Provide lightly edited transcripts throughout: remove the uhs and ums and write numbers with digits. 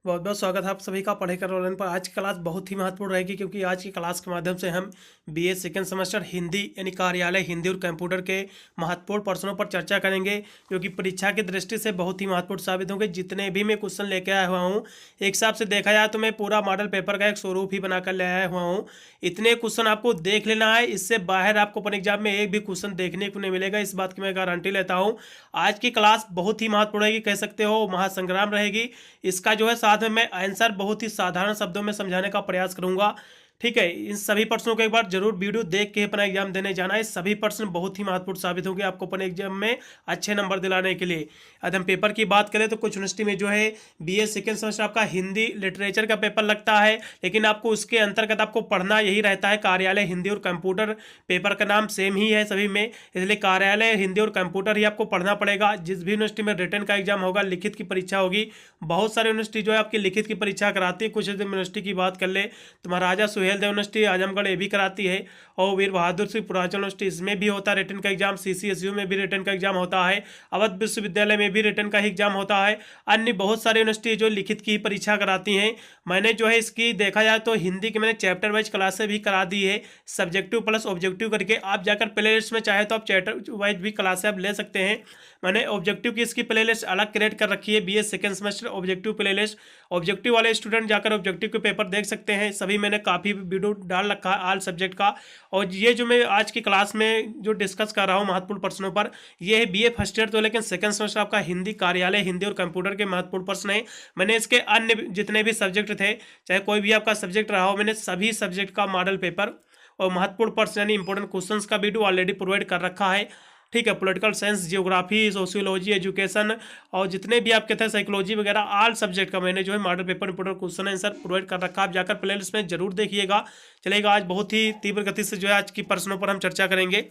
बहुत बहुत स्वागत है आप सभी का पढ़ेकर ऑनलाइन पर। आज की क्लास बहुत ही महत्वपूर्ण रहेगी क्योंकि आज की क्लास के माध्यम से हम बीए सेकेंड सेमेस्टर हिंदी यानी कार्यालय हिंदी और कंप्यूटर के महत्वपूर्ण प्रश्नों पर चर्चा करेंगे जो कि परीक्षा की दृष्टि से बहुत ही महत्वपूर्ण साबित होंगे। जितने भी मैं क्वेश्चन लेके आया हुआ हूँ, एक हिसाब से देखा जाए तो मैं पूरा मॉडल पेपर का एक स्वरूप ही बनाकर ले आया हुआ हूँ। इतने क्वेश्चन आपको देख लेना है, इससे बाहर आपको अपने एग्जाम में एक भी क्वेश्चन देखने को नहीं मिलेगा, इस बात की मैं गारंटी लेता हूँ। आज की क्लास बहुत ही महत्वपूर्ण रहेगी, कह सकते हो महासंग्राम रहेगी। इसका जो है साथ में मैं आंसर बहुत ही साधारण शब्दों में समझाने का प्रयास करूंगा। ठीक है, इन सभी प्रश्नों को एक बार जरूर वीडियो देख के अपना एग्जाम देने जाना है। सभी प्रश्न बहुत ही महत्वपूर्ण साबित होंगे आपको अपने एग्जाम में अच्छे नंबर दिलाने के लिए। यदि हम पेपर की बात करें तो कुछ यूनिवर्सिटी में जो है बीए सेकेंड सेमेस्टर आपका हिंदी लिटरेचर का पेपर लगता है, लेकिन आपको उसके अंतर्गत आपको पढ़ना यही रहता है कार्यालय हिंदी और कंप्यूटर। पेपर का नाम सेम ही है सभी में, इसलिए कार्यालय हिंदी और कंप्यूटर ही आपको पढ़ना पड़ेगा। जिस भी यूनिवर्सिटी में रिटन का एग्जाम होगा, लिखित की परीक्षा होगी, बहुत सारे यूनिवर्सिटी जो है आपकी लिखित की परीक्षा कराती है। कुछ यूनिवर्सिटी की बात कर ले तो महाराजा सुहेलदेव यूनिवर्सिटी आजमगढ़ ये भी कराती है, और वीर बहादुर सिंह पूर्वांचल यूनिवर्सिटी इसमें भी होता है रिटन का एग्जाम। सीसीएसयू में भी रिटन का एग्जाम होता है, अवध विश्वविद्यालय में भी रिटन का ही एग्जाम होता है। अन्य बहुत सारे यूनिवर्सिटी जो लिखित की परीक्षा कराती हैं। मैंने जो है इसकी देखा जाए तो हिंदी की मैंने चैप्टर वाइज क्लासें भी करा दी है, सब्जेक्टिव प्लस ऑब्जेक्टिव करके। आप जाकर प्ले लिस्ट में चाहे तो आप चैप्टर वाइज भी क्लासें आप ले सकते हैं। मैंने ऑब्जेक्टिव की इसकी प्ले लिस्ट अलग क्रिएट कर रखी है, BA second semester objective play list. Objective वाले स्टूडेंट जाकर ऑब्जेक्टिव के पेपर देख सकते हैं, सभी मैंने काफ़ी वीडियो डाल रखा है ऑल सब्जेक्ट का। और ये जो मैं आज की क्लास में जो डिस्कस कर रहा हूँ महत्वपूर्ण प्रश्नों पर, ये है बीए फर्स्ट ईयर तो, लेकिन सेकंड सेमेस्टर आपका हिंदी कार्यालय हिंदी और कंप्यूटर के महत्वपूर्ण प्रश्न है। मैंने इसके अन्य जितने भी सब्जेक्ट थे, चाहे कोई भी आपका सब्जेक्ट रहा हो, मैंने सभी सब्जेक्ट का मॉडल पेपर और महत्वपूर्ण प्रश्न यानी इंपॉर्टेंट क्वेश्चंस का वीडियो ऑलरेडी प्रोवाइड कर रखा है। ठीक है, political science, geography, sociology, education और जितने भी आपके थे साइकोलॉजी वगैरह ऑल सब्जेक्ट का मैंने जो है model paper important question answer provide कर रखा है। आप जाकर प्ले लिस्ट में जरूर देखिएगा। चलेगा, आज बहुत ही तीव्र गति से जो है आज की प्रश्नों पर हम चर्चा करेंगे।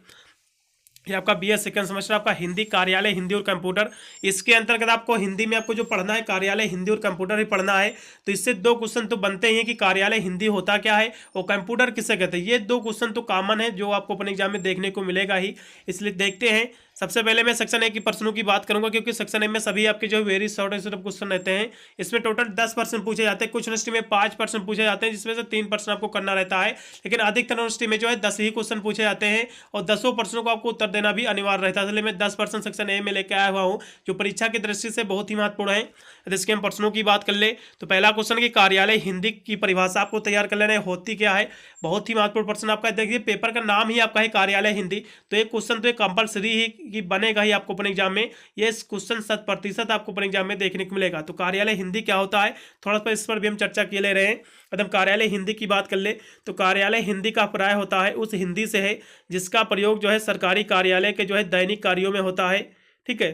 ये आपका बीए सेकंड सेमेस्टर आपका हिंदी कार्यालय हिंदी और कंप्यूटर, इसके अंतर्गत आपको हिंदी में आपको जो पढ़ना है कार्यालय हिंदी और कंप्यूटर ही पढ़ना है। तो इससे दो क्वेश्चन तो बनते ही हैं कि कार्यालय हिंदी होता क्या है और कंप्यूटर किसे कहते हैं। ये दो क्वेश्चन तो कॉमन है जो आपको अपने एग्जाम में देखने को मिलेगा ही, इसलिए देखते हैं। सबसे पहले मैं सेक्शन ए की प्रश्नों की बात करूंगा, क्योंकि सेक्शन ए में सभी आपके जो वेरी शॉर्ट क्वेश्चन रहते हैं। इसमें टोटल 10% पूछे जाते हैं, कुछ यूनिवर्सिटी में 5% पूछे जाते हैं, जिसमें से 3% आपको करना रहता है। लेकिन अधिकतर यूनिवर्सिटी में जो है 10 ही क्वेश्चन पूछे जाते हैं और 10 प्रश्नों को आपको उत्तर देना भी अनिवार्य रहता है। इसलिए मैं 10% सेक्शन ए में लेकर आया हुआ हूँ, जो परीक्षा की दृष्टि से बहुत ही महत्वपूर्ण है। यदि इसके हम प्रश्नों की बात कर ले तो पहला क्वेश्चन की कार्यालय हिंदी की परिभाषा आपको तैयार कर लेना है, होती क्या है। बहुत ही महत्वपूर्ण प्रश्न आपका, देखिए पेपर का नाम ही आपका है कार्यालय हिंदी, तो एक क्वेश्चन तो एक कंपलसरी ही कि बनेगा ही आपको अपने एग्जाम में। ये क्वेश्चन 100% आपको अपने एग्जाम में देखने को मिलेगा। तो कार्यालय हिंदी क्या होता है, थोड़ा सा इस पर भी हम चर्चा किए ले रहे हैं। एकदम कार्यालय हिंदी की बात कर ले तो कार्यालय हिंदी का प्राय होता है उस हिंदी से है जिसका प्रयोग जो है सरकारी कार्यालय के जो है दैनिक कार्यों में होता है। ठीक है,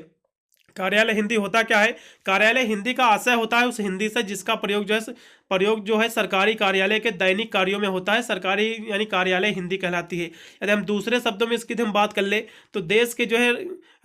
कार्यालय हिंदी होता क्या है, कार्यालय हिंदी का आशय होता है उस हिंदी से जिसका प्रयोग जो है सरकारी कार्यालय के दैनिक कार्यों में होता है। सरकारी यानी कार्यालय हिंदी कहलाती है। यदि हम दूसरे शब्दों में इसकी हम बात कर ले तो देश के जो है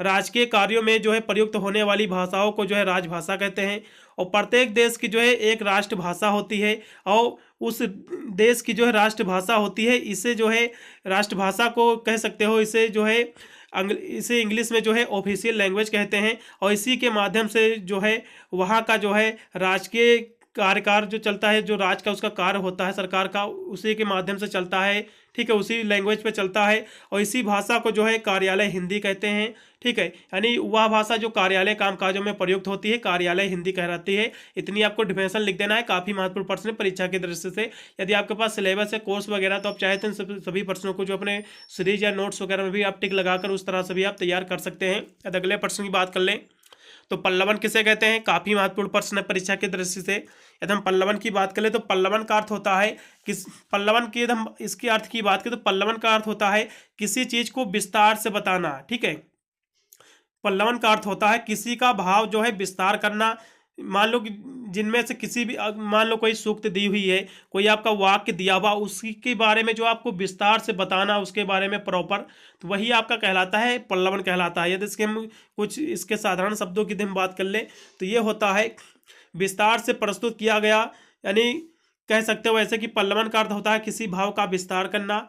राजकीय कार्यों में जो है प्रयुक्त होने वाली भाषाओं को जो है राजभाषा कहते हैं। और प्रत्येक देश की जो है एक राष्ट्रभाषा होती है और उस देश की जो है राष्ट्रभाषा होती है, इसे जो है राष्ट्रभाषा को कह सकते हो, इसे इंग्लिश में जो है ऑफिशियल लैंग्वेज कहते हैं। और इसी के माध्यम से जो है वहाँ का जो है राजकीय कार्यकाल जो चलता है, जो राज का उसका कार्य होता है सरकार का, उसी के माध्यम से चलता है। ठीक है, उसी लैंग्वेज पे चलता है और इसी भाषा को जो है कार्यालय हिंदी कहते हैं। ठीक है, यानी वह भाषा जो कार्यालय कामकाजों में प्रयुक्त होती है कार्यालय हिंदी कहलाती है। इतनी आपको डिफिनेशन लिख देना है, काफ़ी महत्वपूर्ण प्रश्न है परीक्षा की दृष्टि से। यदि आपके पास सिलेबस है कोर्स वगैरह तो आप चाहे तो सभी प्रश्नों को जो अपने सीरीज या नोट्स वगैरह में भी आप टिक लगाकर उस तरह से भी आप तैयार कर सकते हैं। यदि अगले प्रश्न की बात कर लें तो पल्लवन किसे कहते हैं, काफ़ी महत्वपूर्ण प्रश्न है परीक्षा की दृष्टि से। यदि हम पल्लवन की बात करें तो पल्लवन का अर्थ होता है किस पल्लवन की, यदि हम इसके अर्थ की बात करें तो पल्लवन का अर्थ होता है किसी चीज को विस्तार से बताना। ठीक है, पल्लवन का अर्थ होता है किसी का भाव जो है विस्तार करना। मान लो कि जिनमें से किसी भी, मान लो कोई सूक्त दी हुई है, कोई आपका वाक्य दिया हुआ, उसी के बारे में जो आपको विस्तार से बताना उसके बारे में प्रॉपर, तो वही आपका कहलाता है पल्लवन कहलाता है। यदि इसके हम कुछ इसके साधारण शब्दों की हम बात कर ले तो ये होता है विस्तार से प्रस्तुत किया गया, यानी कह सकते हो ऐसे कि पल्लवन का अर्थ होता है किसी भाव का विस्तार करना।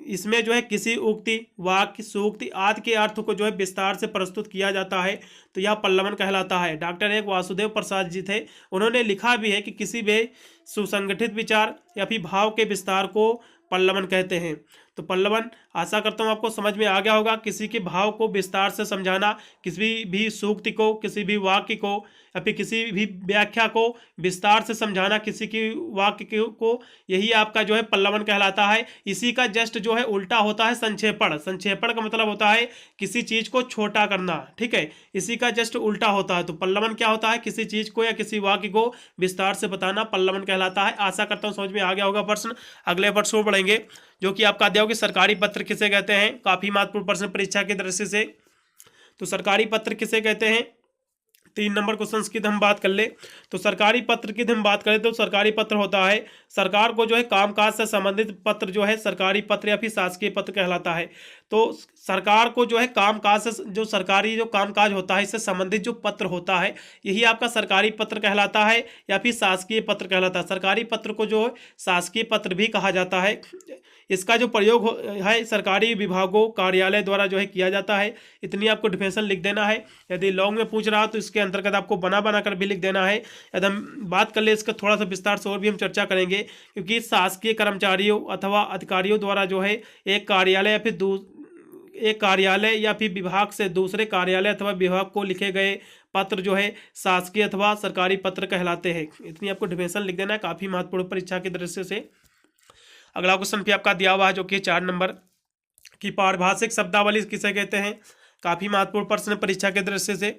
इसमें जो है किसी उक्ति, वाक्य, सूक्ति आदि के अर्थ को जो है विस्तार से प्रस्तुत किया जाता है, तो यह पल्लवन कहलाता है। डॉक्टर एक वासुदेव प्रसाद जी थे, उन्होंने लिखा भी है कि किसी भी सुसंगठित विचार या फिर भाव के विस्तार को पल्लवन कहते हैं। तो पल्लवन, आशा करता हूँ आपको समझ में आ गया होगा। किसी के भाव को विस्तार से समझाना, किसी भी सूक्ति को, किसी भी वाक्य को या फिर किसी भी व्याख्या को विस्तार से समझाना, किसी की वाक्य को, यही आपका जो है पल्लवन कहलाता है। इसी का जस्ट जो है उल्टा होता है संक्षेपण। संक्षेपण का मतलब होता है किसी चीज को छोटा करना, ठीक है, इसी का जस्ट उल्टा होता है। तो पल्लवन क्या होता है? किसी चीज को या किसी वाक्य को विस्तार से बताना पल्लवन कहलाता है। आशा करता हूँ समझ में आ गया होगा प्रश्न। अगले प्रश्न बढ़ेंगे, जो कि आपका दिया होगा कि सरकारी पत्र किसे कहते हैं। काफी महत्वपूर्ण प्रश्न परीक्षा की दृष्टि से। तो सरकारी पत्र किसे कहते हैं? 3 नंबर क्वेश्चन की हम बात कर ले तो सरकारी पत्र की हम बात करें तो सरकारी पत्र होता है सरकार को जो है कामकाज से संबंधित पत्र जो है सरकारी पत्र या फिर शासकीय पत्र कहलाता है। तो सरकार को जो है कामकाज से जो सरकारी जो कामकाज होता है इससे संबंधित जो पत्र होता है यही आपका सरकारी पत्र कहलाता है या फिर शासकीय पत्र कहलाता है। सरकारी पत्र को जो शासकीय पत्र भी कहा जाता है। इसका जो प्रयोग है सरकारी विभागों कार्यालय द्वारा जो है किया जाता है। इतनी आपको डिफिनेशन लिख देना है। यदि लॉन्ग में पूछ रहा हो तो इसके अंतर्गत आपको बना कर भी लिख देना है। यदि हम बात कर ले इसका थोड़ा सा विस्तार से और भी हम चर्चा करेंगे, क्योंकि शासकीय कर्मचारियों अथवा अधिकारियों द्वारा जो है एक कार्यालय या फिर विभाग से दूसरे कार्यालय अथवा विभाग को लिखे गए पत्र जो है शासकीय अथवा सरकारी पत्र कहलाते हैं। इतनी आपको डिफिनेशन लिख देना है, काफी महत्वपूर्ण परीक्षा की दृष्टि से। अगला क्वेश्चन भी आपका दिया हुआ है जो कि 4 नंबर की पारिभाषिक शब्दावली किसे कहते हैं। काफी महत्वपूर्ण प्रश्न परीक्षा की दृष्टि से।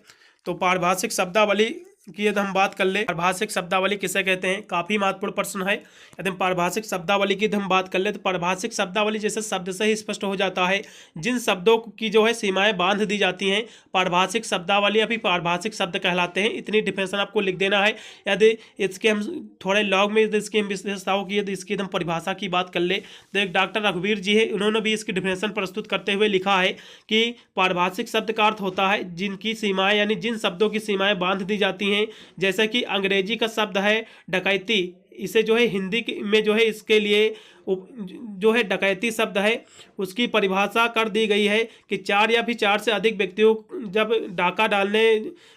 तो पारिभाषिक शब्दावली की यदि हम बात कर ले, पारिभाषिक शब्दावली किसे कहते हैं, काफी महत्वपूर्ण प्रश्न है। यदि हम पारिभाषिक शब्दावली की हम बात कर ले तो पारिभाषिक शब्दावली जैसे शब्द से ही स्पष्ट हो जाता है जिन शब्दों की जो है सीमाएं बांध दी जाती हैं पारिभाषिक शब्दावली या फिर पारिभाषिक शब्द कहलाते हैं। इतनी डिफिनेशन आपको लिख देना है। यदि इसके हम थोड़े लॉग में इसकी विशेषताओं की यदि इसकी हम परिभाषा की बात कर ले तो एक डॉक्टर रघुवीर जी है, उन्होंने भी इसकी डिफिनेशन प्रस्तुत करते हुए लिखा है कि पारिभाषिक शब्द का अर्थ होता है जिनकी सीमाएं यानी जिन शब्दों की सीमाएं बांध दी जाती हैं। जैसे कि अंग्रेजी का शब्द है डकैती, इसे जो है हिंदी में जो है इसके लिए जो है डकैती शब्द है उसकी परिभाषा कर दी गई है कि 4 या फिर 4 से अधिक व्यक्तियों जब डाका डालने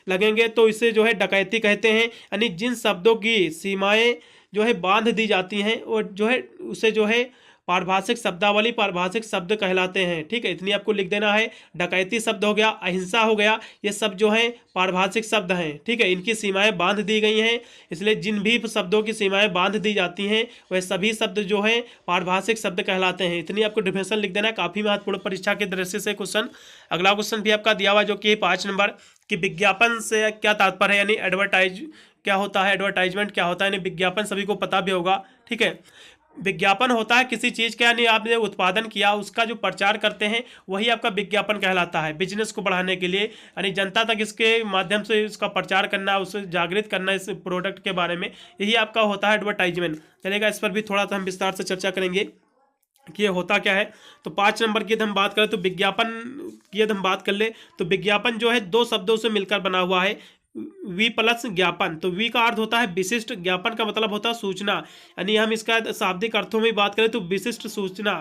लगेंगे तो इसे जो है डकैती कहते हैं। यानी जिन शब्दों की सीमाएं जो है बांध दी जाती हैं और जो है उसे जो है पारिभाषिक शब्दावली पारिभाषिक शब्द कहलाते हैं। ठीक है, इतनी आपको लिख देना है। डकैती शब्द हो गया, अहिंसा हो गया, ये सब जो है पारिभाषिक शब्द हैं। ठीक है, इनकी सीमाएं बांध दी गई हैं, इसलिए जिन भी शब्दों की सीमाएं बांध दी जाती हैं वह सभी शब्द जो हैं पारिभाषिक शब्द कहलाते हैं। इतनी आपको डिफिनेशन लिख देना है। काफी महत्वपूर्ण परीक्षा की दृष्टि से क्वेश्चन। अगला क्वेश्चन भी आपका दिया हुआ जो कि 5 नंबर कि विज्ञापन से क्या तात्पर्य है, यानी एडवर्टाइज क्या होता है, एडवर्टाइजमेंट क्या होता है, यानी विज्ञापन सभी को पता भी होगा। ठीक है, विज्ञापन होता है किसी चीज़ का यानी आपने उत्पादन किया उसका जो प्रचार करते हैं वही आपका विज्ञापन कहलाता है। बिजनेस को बढ़ाने के लिए यानी जनता तक इसके माध्यम से इसका प्रचार करना, उसे जागृत करना इस प्रोडक्ट के बारे में, यही आपका होता है एडवर्टाइजमेंट। चलेगा, इस पर भी थोड़ा सा हम विस्तार से चर्चा करेंगे कि ये होता क्या है। तो 5 नंबर की यदि हम बात करें तो विज्ञापन की यदि हम बात कर ले तो विज्ञापन जो है 2 शब्दों से मिलकर बना हुआ है, वी प्लस ज्ञापन। तो वी का अर्थ होता है विशिष्ट, ज्ञापन का मतलब होता है सूचना। यानी हम इसका शाब्दिक अर्थों में बात करें तो विशिष्ट सूचना,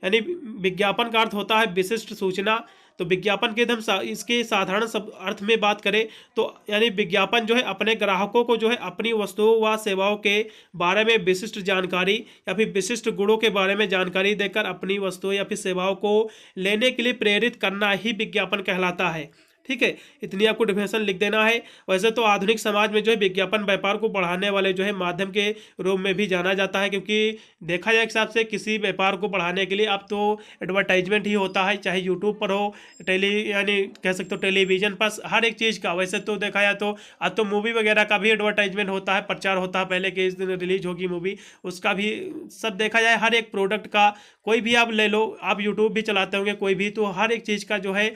यानी विज्ञापन का अर्थ होता है विशिष्ट सूचना। तो विज्ञापन के हम इसके साधारण सब अर्थ में बात करें तो यानी विज्ञापन जो है अपने ग्राहकों को जो है अपनी वस्तुओं व सेवाओं के बारे में विशिष्ट जानकारी या फिर विशिष्ट गुणों के बारे में जानकारी देकर अपनी वस्तुओं या फिर सेवाओं को लेने के लिए प्रेरित करना ही विज्ञापन कहलाता है। ठीक है, इतनी आपको डिफिनेशन लिख देना है। वैसे तो आधुनिक समाज में जो है विज्ञापन व्यापार को बढ़ाने वाले जो है माध्यम के रूप में भी जाना जाता है, क्योंकि देखा जाए हिसाब से किसी व्यापार को बढ़ाने के लिए अब तो एडवर्टाइजमेंट ही होता है, चाहे यूट्यूब पर हो, यानी कह सकते हो टेलीविजन पर, हर एक चीज़ का। वैसे तो देखा जाए तो अब तो मूवी वगैरह का भी एडवर्टाइजमेंट होता है, प्रचार होता है पहले कि इस दिन रिलीज होगी मूवी, उसका भी सब देखा जाए। हर एक प्रोडक्ट का कोई भी आप ले लो, आप यूट्यूब भी चलाते होंगे कोई भी, तो हर एक चीज़ का जो है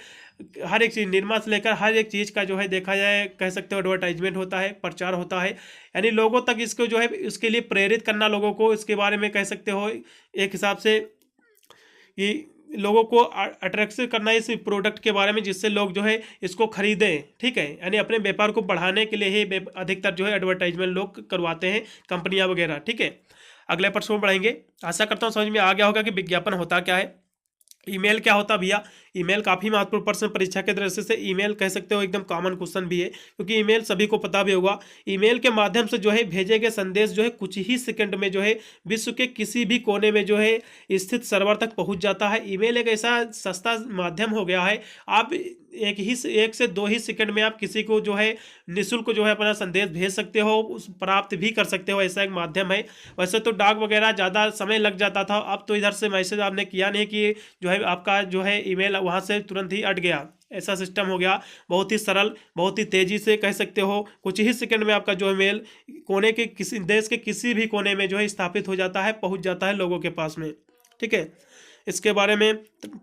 हर एक चीज़ निरमा से लेकर हर एक चीज़ का जो है देखा जाए कह सकते हो एडवर्टाइजमेंट होता है, प्रचार होता है। यानी लोगों तक इसको जो है इसके लिए प्रेरित करना, लोगों को इसके बारे में कह सकते हो एक हिसाब से कि लोगों को अट्रैक्ट करना इस प्रोडक्ट के बारे में, जिससे लोग जो है इसको खरीदें। ठीक है, यानी अपने व्यापार को बढ़ाने के लिए ही अधिकतर जो है एडवर्टाइजमेंट लोग करवाते हैं कंपनियां वगैरह। ठीक है, अगले प्रश्न में बढ़ेंगे। आशा करता हूँ समझ में आ गया होगा कि विज्ञापन होता क्या है। ईमेल क्या होता है भैया? ईमेल काफ़ी महत्वपूर्ण प्रश्न परीक्षा के दृष्टि से ईमेल कह सकते हो एकदम कॉमन क्वेश्चन भी है, क्योंकि ईमेल सभी को पता भी होगा। ईमेल के माध्यम से जो है भेजे गए संदेश जो है कुछ ही सेकंड में जो है विश्व के किसी भी कोने में जो है स्थित सर्वर तक पहुंच जाता है। ईमेल एक ऐसा सस्ता माध्यम हो गया है, आप एक से दो ही सेकंड में आप किसी को जो है निःशुल्क जो है अपना संदेश भेज सकते हो, उस प्राप्त भी कर सकते हो, ऐसा एक माध्यम है। वैसे तो डाक वगैरह ज़्यादा समय लग जाता था, अब तो इधर से मैसेज आपने किया नहीं कि जो है आपका जो है ईमेल वहाँ से तुरंत ही अट गया, ऐसा सिस्टम हो गया। बहुत ही सरल, बहुत ही तेज़ी से कह सकते हो, कुछ ही सेकंड में आपका जो है मेल कोने के किसी देश के किसी भी कोने में जो है स्थापित हो जाता है, पहुँच जाता है लोगों के पास में। ठीक है, इसके बारे में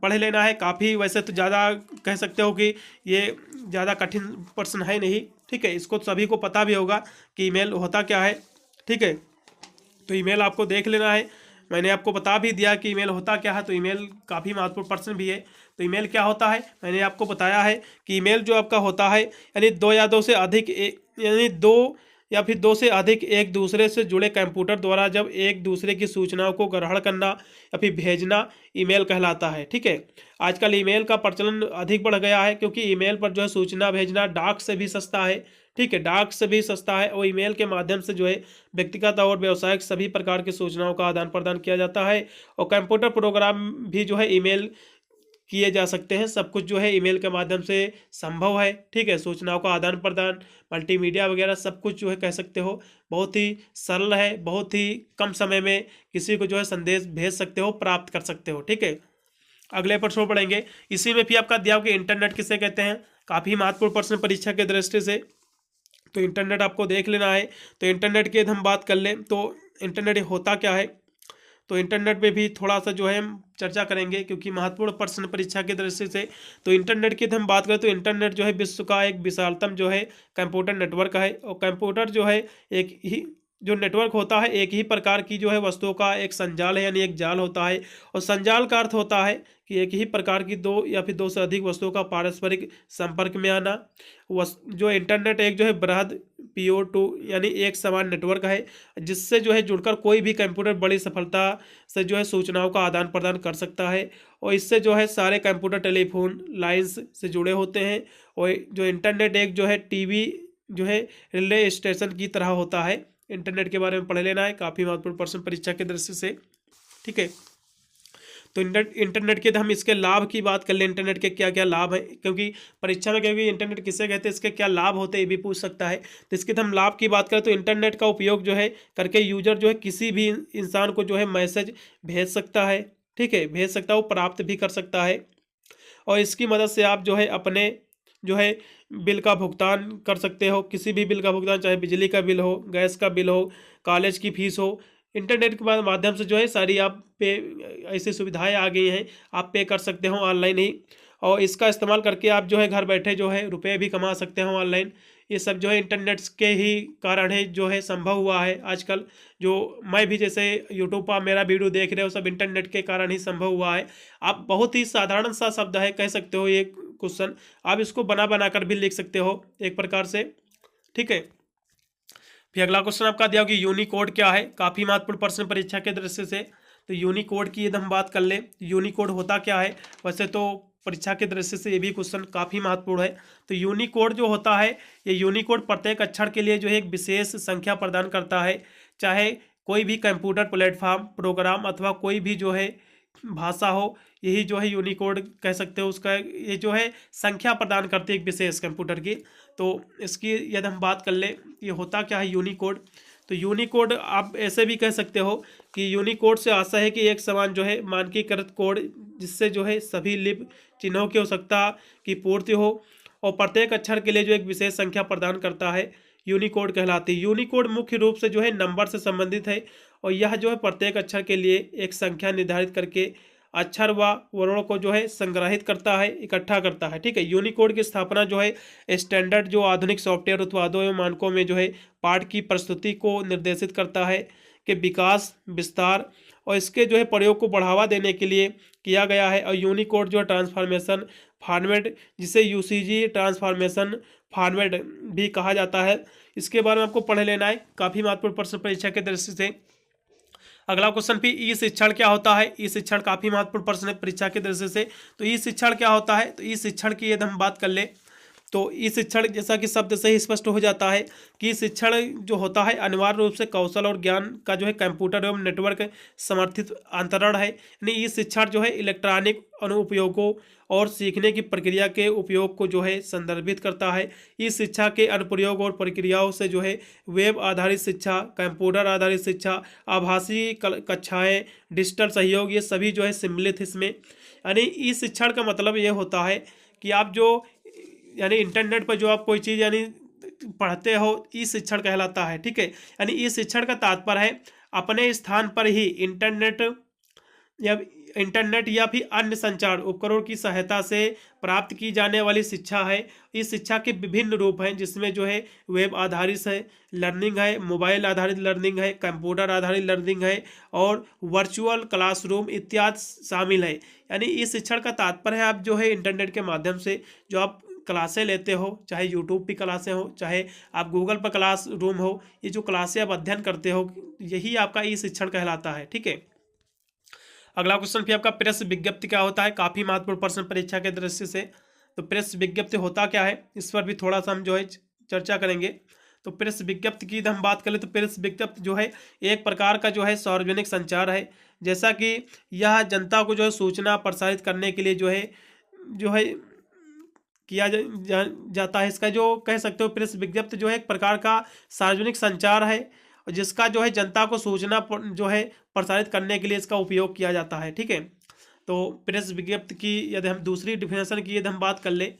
पढ़ लेना है काफ़ी। वैसे तो ज़्यादा कह सकते हो कि ये ज़्यादा कठिन प्रश्न है नहीं। ठीक है, इसको सभी को पता भी होगा कि ईमेल होता क्या है। ठीक है, तो ईमेल आपको देख लेना है। मैंने आपको बता भी दिया कि ईमेल होता क्या है, तो ईमेल काफ़ी महत्वपूर्ण प्रश्न भी है। तो ईमेल क्या होता है, मैंने आपको बताया है कि ईमेल जो आपका होता है यानी दो या दो से अधिक यानी दो या फिर दो से अधिक एक दूसरे से जुड़े कंप्यूटर द्वारा जब एक दूसरे की सूचनाओं को ग्रहण करना या फिर भेजना ईमेल कहलाता है। ठीक है, आजकल ईमेल का प्रचलन अधिक बढ़ गया है, क्योंकि ईमेल पर जो है सूचना भेजना डाक से भी सस्ता है। ठीक है, डाक से भी सस्ता है, और ईमेल के माध्यम से जो है व्यक्तिगत और व्यावसायिक सभी प्रकार की सूचनाओं का आदान प्रदान किया जाता है। और कंप्यूटर प्रोग्राम भी जो है ईमेल किए जा सकते हैं। सब कुछ जो है ईमेल के माध्यम से संभव है। ठीक है, सूचनाओं का आदान प्रदान, मल्टीमीडिया वगैरह सब कुछ जो है कह सकते हो बहुत ही सरल है, बहुत ही कम समय में किसी को जो है संदेश भेज सकते हो, प्राप्त कर सकते हो। ठीक है, अगले प्रश्न पढ़ेंगे। इसी में भी आपका दिया हो कि इंटरनेट किसे कहते हैं, काफ़ी महत्वपूर्ण प्रश्न परीक्षा के दृष्टि से। तो इंटरनेट आपको देख लेना है। तो इंटरनेट की यदि हम बात कर लें तो इंटरनेट होता क्या है, तो इंटरनेट पे भी थोड़ा सा जो है हम चर्चा करेंगे, क्योंकि महत्वपूर्ण प्रश्न परीक्षा की दृष्टि से। तो इंटरनेट की यदि हम बात करें तो इंटरनेट जो है विश्व का एक विशालतम जो है कंप्यूटर नेटवर्क है। और कंप्यूटर जो है एक ही जो नेटवर्क होता है एक ही प्रकार की जो है वस्तुओं का एक संजाल है, यानी एक जाल होता है। और संजाल का अर्थ होता है कि एक ही प्रकार की दो या फिर दो से अधिक वस्तुओं का पारस्परिक संपर्क में आना। जो इंटरनेट एक जो है बृहद PO2 यानी एक समान नेटवर्क है, जिससे जो है जुड़कर कोई भी कंप्यूटर बड़ी सफलता से जो है सूचनाओं का आदान प्रदान कर सकता है। और इससे जो है सारे कंप्यूटर टेलीफोन लाइंस से जुड़े होते हैं। और जो इंटरनेट एक जो है टीवी जो है रिले स्टेशन की तरह होता है। इंटरनेट के बारे में पढ़ लेना है, काफ़ी महत्वपूर्ण प्रश्न परीक्षा की दृष्टि से। ठीक है, तो इंटरनेट के हम इसके लाभ की बात कर लें, इंटरनेट के क्या क्या लाभ हैं, क्योंकि परीक्षा में क्योंकि इंटरनेट किसे कहते हैं, इसके क्या लाभ होते हैं ये भी पूछ सकता है। तो इसके हम लाभ की बात करें तो इंटरनेट का उपयोग जो है करके यूजर जो है किसी भी इंसान को जो है मैसेज भेज सकता है। ठीक है, भेज सकता है, वो प्राप्त भी कर सकता है। और इसकी मदद से आप जो है अपने जो है बिल का भुगतान कर सकते हो, किसी भी बिल का भुगतान, चाहे बिजली का बिल हो, गैस का बिल हो, कॉलेज की फीस हो। इंटरनेट के माध्यम से जो है सारी आप पे ऐसी सुविधाएं आ गई हैं, आप पे कर सकते हो ऑनलाइन ही। और इसका इस्तेमाल करके आप जो है घर बैठे जो है रुपए भी कमा सकते हो ऑनलाइन। ये सब जो है इंटरनेट के ही कारण है जो है संभव हुआ है आजकल। जो मैं भी जैसे यूट्यूब पर मेरा वीडियो देख रहे हो, सब इंटरनेट के कारण ही संभव हुआ है। आप बहुत ही साधारण सा शब्द है कह सकते हो ये क्वेश्चन, आप इसको बना बना कर भी लिख सकते हो एक प्रकार से। ठीक है, फिर अगला क्वेश्चन आपका दिया कि यूनिकोड क्या है, काफ़ी महत्वपूर्ण प्रश्न परीक्षा के दृष्टि से। तो यूनिकोड की यदि हम बात कर ले, यूनिकोड होता क्या है, वैसे तो परीक्षा के दृष्टि से ये भी क्वेश्चन काफ़ी महत्वपूर्ण है। तो यूनिकोड जो होता है, ये यूनिकोड प्रत्येक अक्षर के लिए जो है एक विशेष संख्या प्रदान करता है। चाहे कोई भी कंप्यूटर प्लेटफॉर्म, प्रोग्राम अथवा कोई भी जो है भाषा हो, यही जो है यूनिकोड कह सकते हो। उसका ये जो है संख्या प्रदान करती है एक विशेष कंप्यूटर की। तो इसकी यदि हम बात कर ले, ये होता क्या है यूनिकोड। तो यूनिकोड आप ऐसे भी कह सकते हो कि यूनिकोड से आशा है कि एक समान जो है मानकीकृत कोड, जिससे जो है सभी लिपि चिन्हों की आवश्यकता की पूर्ति हो और प्रत्येक अक्षर के लिए जो एक विशेष संख्या प्रदान करता है, यूनिकोड कहलाती है। यूनिकोड मुख्य रूप से जो है नंबर से संबंधित है, और यह जो है प्रत्येक अक्षर के लिए एक संख्या निर्धारित करके अक्षर व वर्णों को जो है संग्रहित करता है, इकट्ठा करता है। ठीक है, यूनिकोड की स्थापना जो है स्टैंडर्ड जो आधुनिक सॉफ्टवेयर उत्पादों एवं मानकों में जो है पाठ की प्रस्तुति को निर्देशित करता है कि विकास, विस्तार और इसके जो है प्रयोग को बढ़ावा देने के लिए किया गया है। और यूनिकोड जो है ट्रांसफॉर्मेशन फॉर्मेट, जिसे UCG ट्रांसफॉर्मेशन फॉर्मेट भी कहा जाता है, इसके बारे में आपको पढ़ लेना है, काफ़ी महत्वपूर्ण प्रश्न परीक्षा के दृष्टि से। अगला क्वेश्चन भी ई शिक्षण क्या होता है। ई शिक्षण काफी महत्वपूर्ण प्रश्न है परीक्षा के दृष्टि से। तो ई शिक्षण क्या होता है, तो ई शिक्षण की यदि हम बात कर ले तो ई शिक्षण जैसा कि शब्द से ही स्पष्ट हो जाता है कि शिक्षण जो होता है अनिवार्य रूप से कौशल और ज्ञान का जो है कंप्यूटर एवं नेटवर्क समर्थित अंतरण है। यानी ई शिक्षण जो है इलेक्ट्रॉनिक अनुप्रयोगों और सीखने की प्रक्रिया के उपयोग को जो है संदर्भित करता है। इस शिक्षा के अनुप्रयोग और प्रक्रियाओं से जो है वेब आधारित शिक्षा, कंप्यूटर आधारित शिक्षा, आभासी कक्षाएं, डिजिटल सहयोग, ये सभी जो है सम्मिलित इसमें। यानी इस शिक्षण का मतलब ये होता है कि आप जो यानी इंटरनेट पर जो आप कोई चीज़ यानी पढ़ते हो, ई शिक्षण कहलाता है। ठीक है, यानी ई शिक्षण का तात्पर्य है अपने स्थान पर ही इंटरनेट या फिर अन्य संचार उपकरणों की सहायता से प्राप्त की जाने वाली शिक्षा है। इस शिक्षा के विभिन्न रूप हैं जिसमें जो है वेब आधारित है लर्निंग है, मोबाइल आधारित लर्निंग है, कंप्यूटर आधारित लर्निंग है और वर्चुअल क्लासरूम इत्यादि शामिल है। यानी इस शिक्षण का तात्पर्य है आप जो है इंटरनेट के माध्यम से जो आप क्लासें लेते हो, चाहे यूट्यूब पे क्लासें हो, चाहे आप गूगल पर क्लास रूम हो, ये जो क्लासें आप अध्ययन करते हो, यही आपका ई शिक्षण कहलाता है। ठीक है, अगला क्वेश्चन फिर आपका प्रेस विज्ञप्ति क्या होता है। काफी महत्वपूर्ण प्रश्न परीक्षा के दृष्टि से। तो प्रेस विज्ञप्ति होता क्या है, इस पर भी थोड़ा सा हम जो है चर्चा करेंगे। तो प्रेस विज्ञप्ति की हम बात करें तो प्रेस विज्ञप्ति जो है एक प्रकार का जो है सार्वजनिक संचार है। जैसा कि यह जनता को जो है सूचना प्रसारित करने के लिए जो है किया जाता है। इसका जो कह सकते हो प्रेस विज्ञप्ति जो है एक प्रकार का सार्वजनिक संचार है जिसका जो है जनता को सूचना जो है प्रसारित करने के लिए इसका उपयोग किया जाता है। ठीक है, तो प्रेस विज्ञप्ति की यदि हम दूसरी डिफिनेशन की यदि हम बात कर ले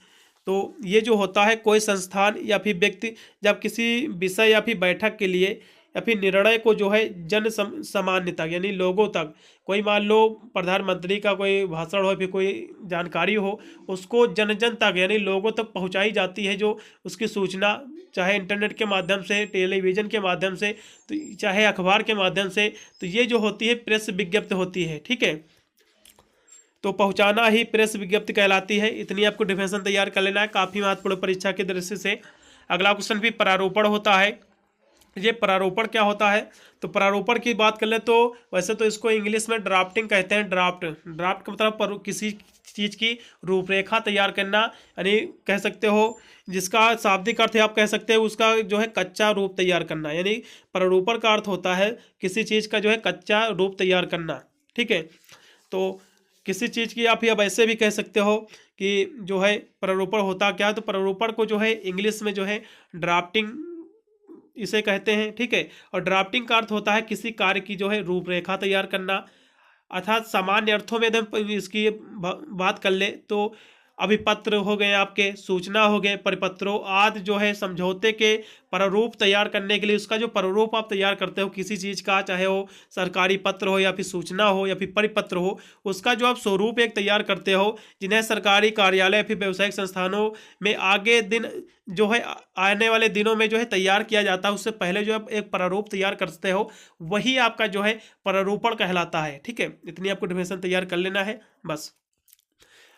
तो ये जो होता है कोई संस्थान या फिर व्यक्ति जब किसी विषय या फिर बैठक के लिए या फिर निर्णय को जो है जन सामान्य तक यानी लोगों तक, कोई मान लो प्रधानमंत्री का कोई भाषण हो फिर कोई जानकारी हो, उसको जन जन तक यानी लोगों तक पहुंचाई जाती है जो उसकी सूचना, चाहे इंटरनेट के माध्यम से, टेलीविज़न के माध्यम से, तो चाहे अखबार के माध्यम से, तो ये जो होती है प्रेस विज्ञप्ति होती है। ठीक है, तो पहुंचाना ही प्रेस विज्ञप्ति कहलाती है। इतनी आपको डिफिनेशन तैयार कर लेना है, काफ़ी महत्वपूर्ण परीक्षा की दृष्टि से। अगला क्वेश्चन भी प्रारूपण होता है। ये प्रारूपण क्या होता है, तो प्रारूपण की बात कर ले तो वैसे तो इसको इंग्लिश में ड्राफ्टिंग कहते हैं। ड्राफ्ट का मतलब किसी चीज़ की रूपरेखा तैयार करना, यानी कह सकते हो जिसका शाब्दिक अर्थ है आप कह सकते हो उसका जो है कच्चा रूप तैयार करना। यानी प्रारूपण का अर्थ होता है किसी चीज़ का जो है कच्चा रूप तैयार करना। ठीक है, तो किसी चीज़ की आप ऐसे भी कह सकते हो कि जो है प्रारूपण होता क्या है, तो प्रारूपण को जो है इंग्लिश में जो है ड्राफ्टिंग इसे कहते हैं। ठीक है, और ड्राफ्टिंग का अर्थ होता है किसी कार्य की जो है रूपरेखा तैयार करना। अर्थात सामान्य अर्थों में यदि इसकी बात कर ले तो अभिपत्र हो गए, आपके सूचना हो गए, परिपत्रों आदि जो है समझौते के प्रारूप तैयार करने के लिए उसका जो प्रारूप आप तैयार करते हो किसी चीज़ का, चाहे वो सरकारी पत्र हो या फिर सूचना हो या फिर परिपत्र हो, उसका जो आप स्वरूप एक तैयार करते हो जिन्हें सरकारी कार्यालय या फिर व्यावसायिक संस्थानों में आगे दिन जो है आने वाले दिनों में जो है तैयार किया जाता है, उससे पहले जो आप एक प्रारूप तैयार करते हो वही आपका जो है प्रारूपण कहलाता है। ठीक है, इतनी आपको डिफिनेशन तैयार कर लेना है बस।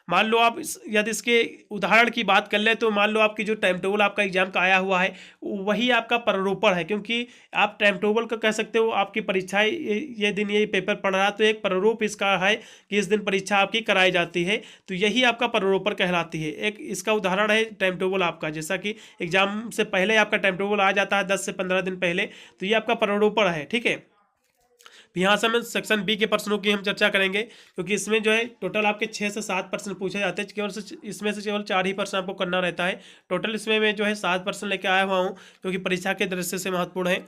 मान लो आप यदि इसके उदाहरण की बात कर ले तो मान लो आपकी जो टाइम टेबल आपका एग्जाम का आया हुआ है वही आपका प्रारूपण है, क्योंकि आप टाइम टेबल का कह सकते हो आपकी परीक्षाएं ये दिन ये पेपर पढ़ रहा तो एक प्रारूप इसका है कि इस दिन परीक्षा आपकी कराई जाती है, तो यही आपका प्रारूपण कहलाती है। एक इसका उदाहरण है टाइम टेबल आपका, जैसा कि एग्जाम से पहले आपका टाइम टेबल आ जाता है 10 से 15 दिन पहले, तो ये आपका प्रारूपण है। ठीक है, यहाँ से हम सेक्शन बी के प्रश्नों की हम चर्चा करेंगे क्योंकि इसमें जो है टोटल आपके 6 से 7 प्रश्न पूछे जाते हैं, इसमें से केवल 4 ही प्रश्न आपको करना रहता है। टोटल इसमें मैं जो है 7 प्रश्न लेके आया हुआ हूँ क्योंकि परीक्षा के दृष्टि से महत्वपूर्ण है।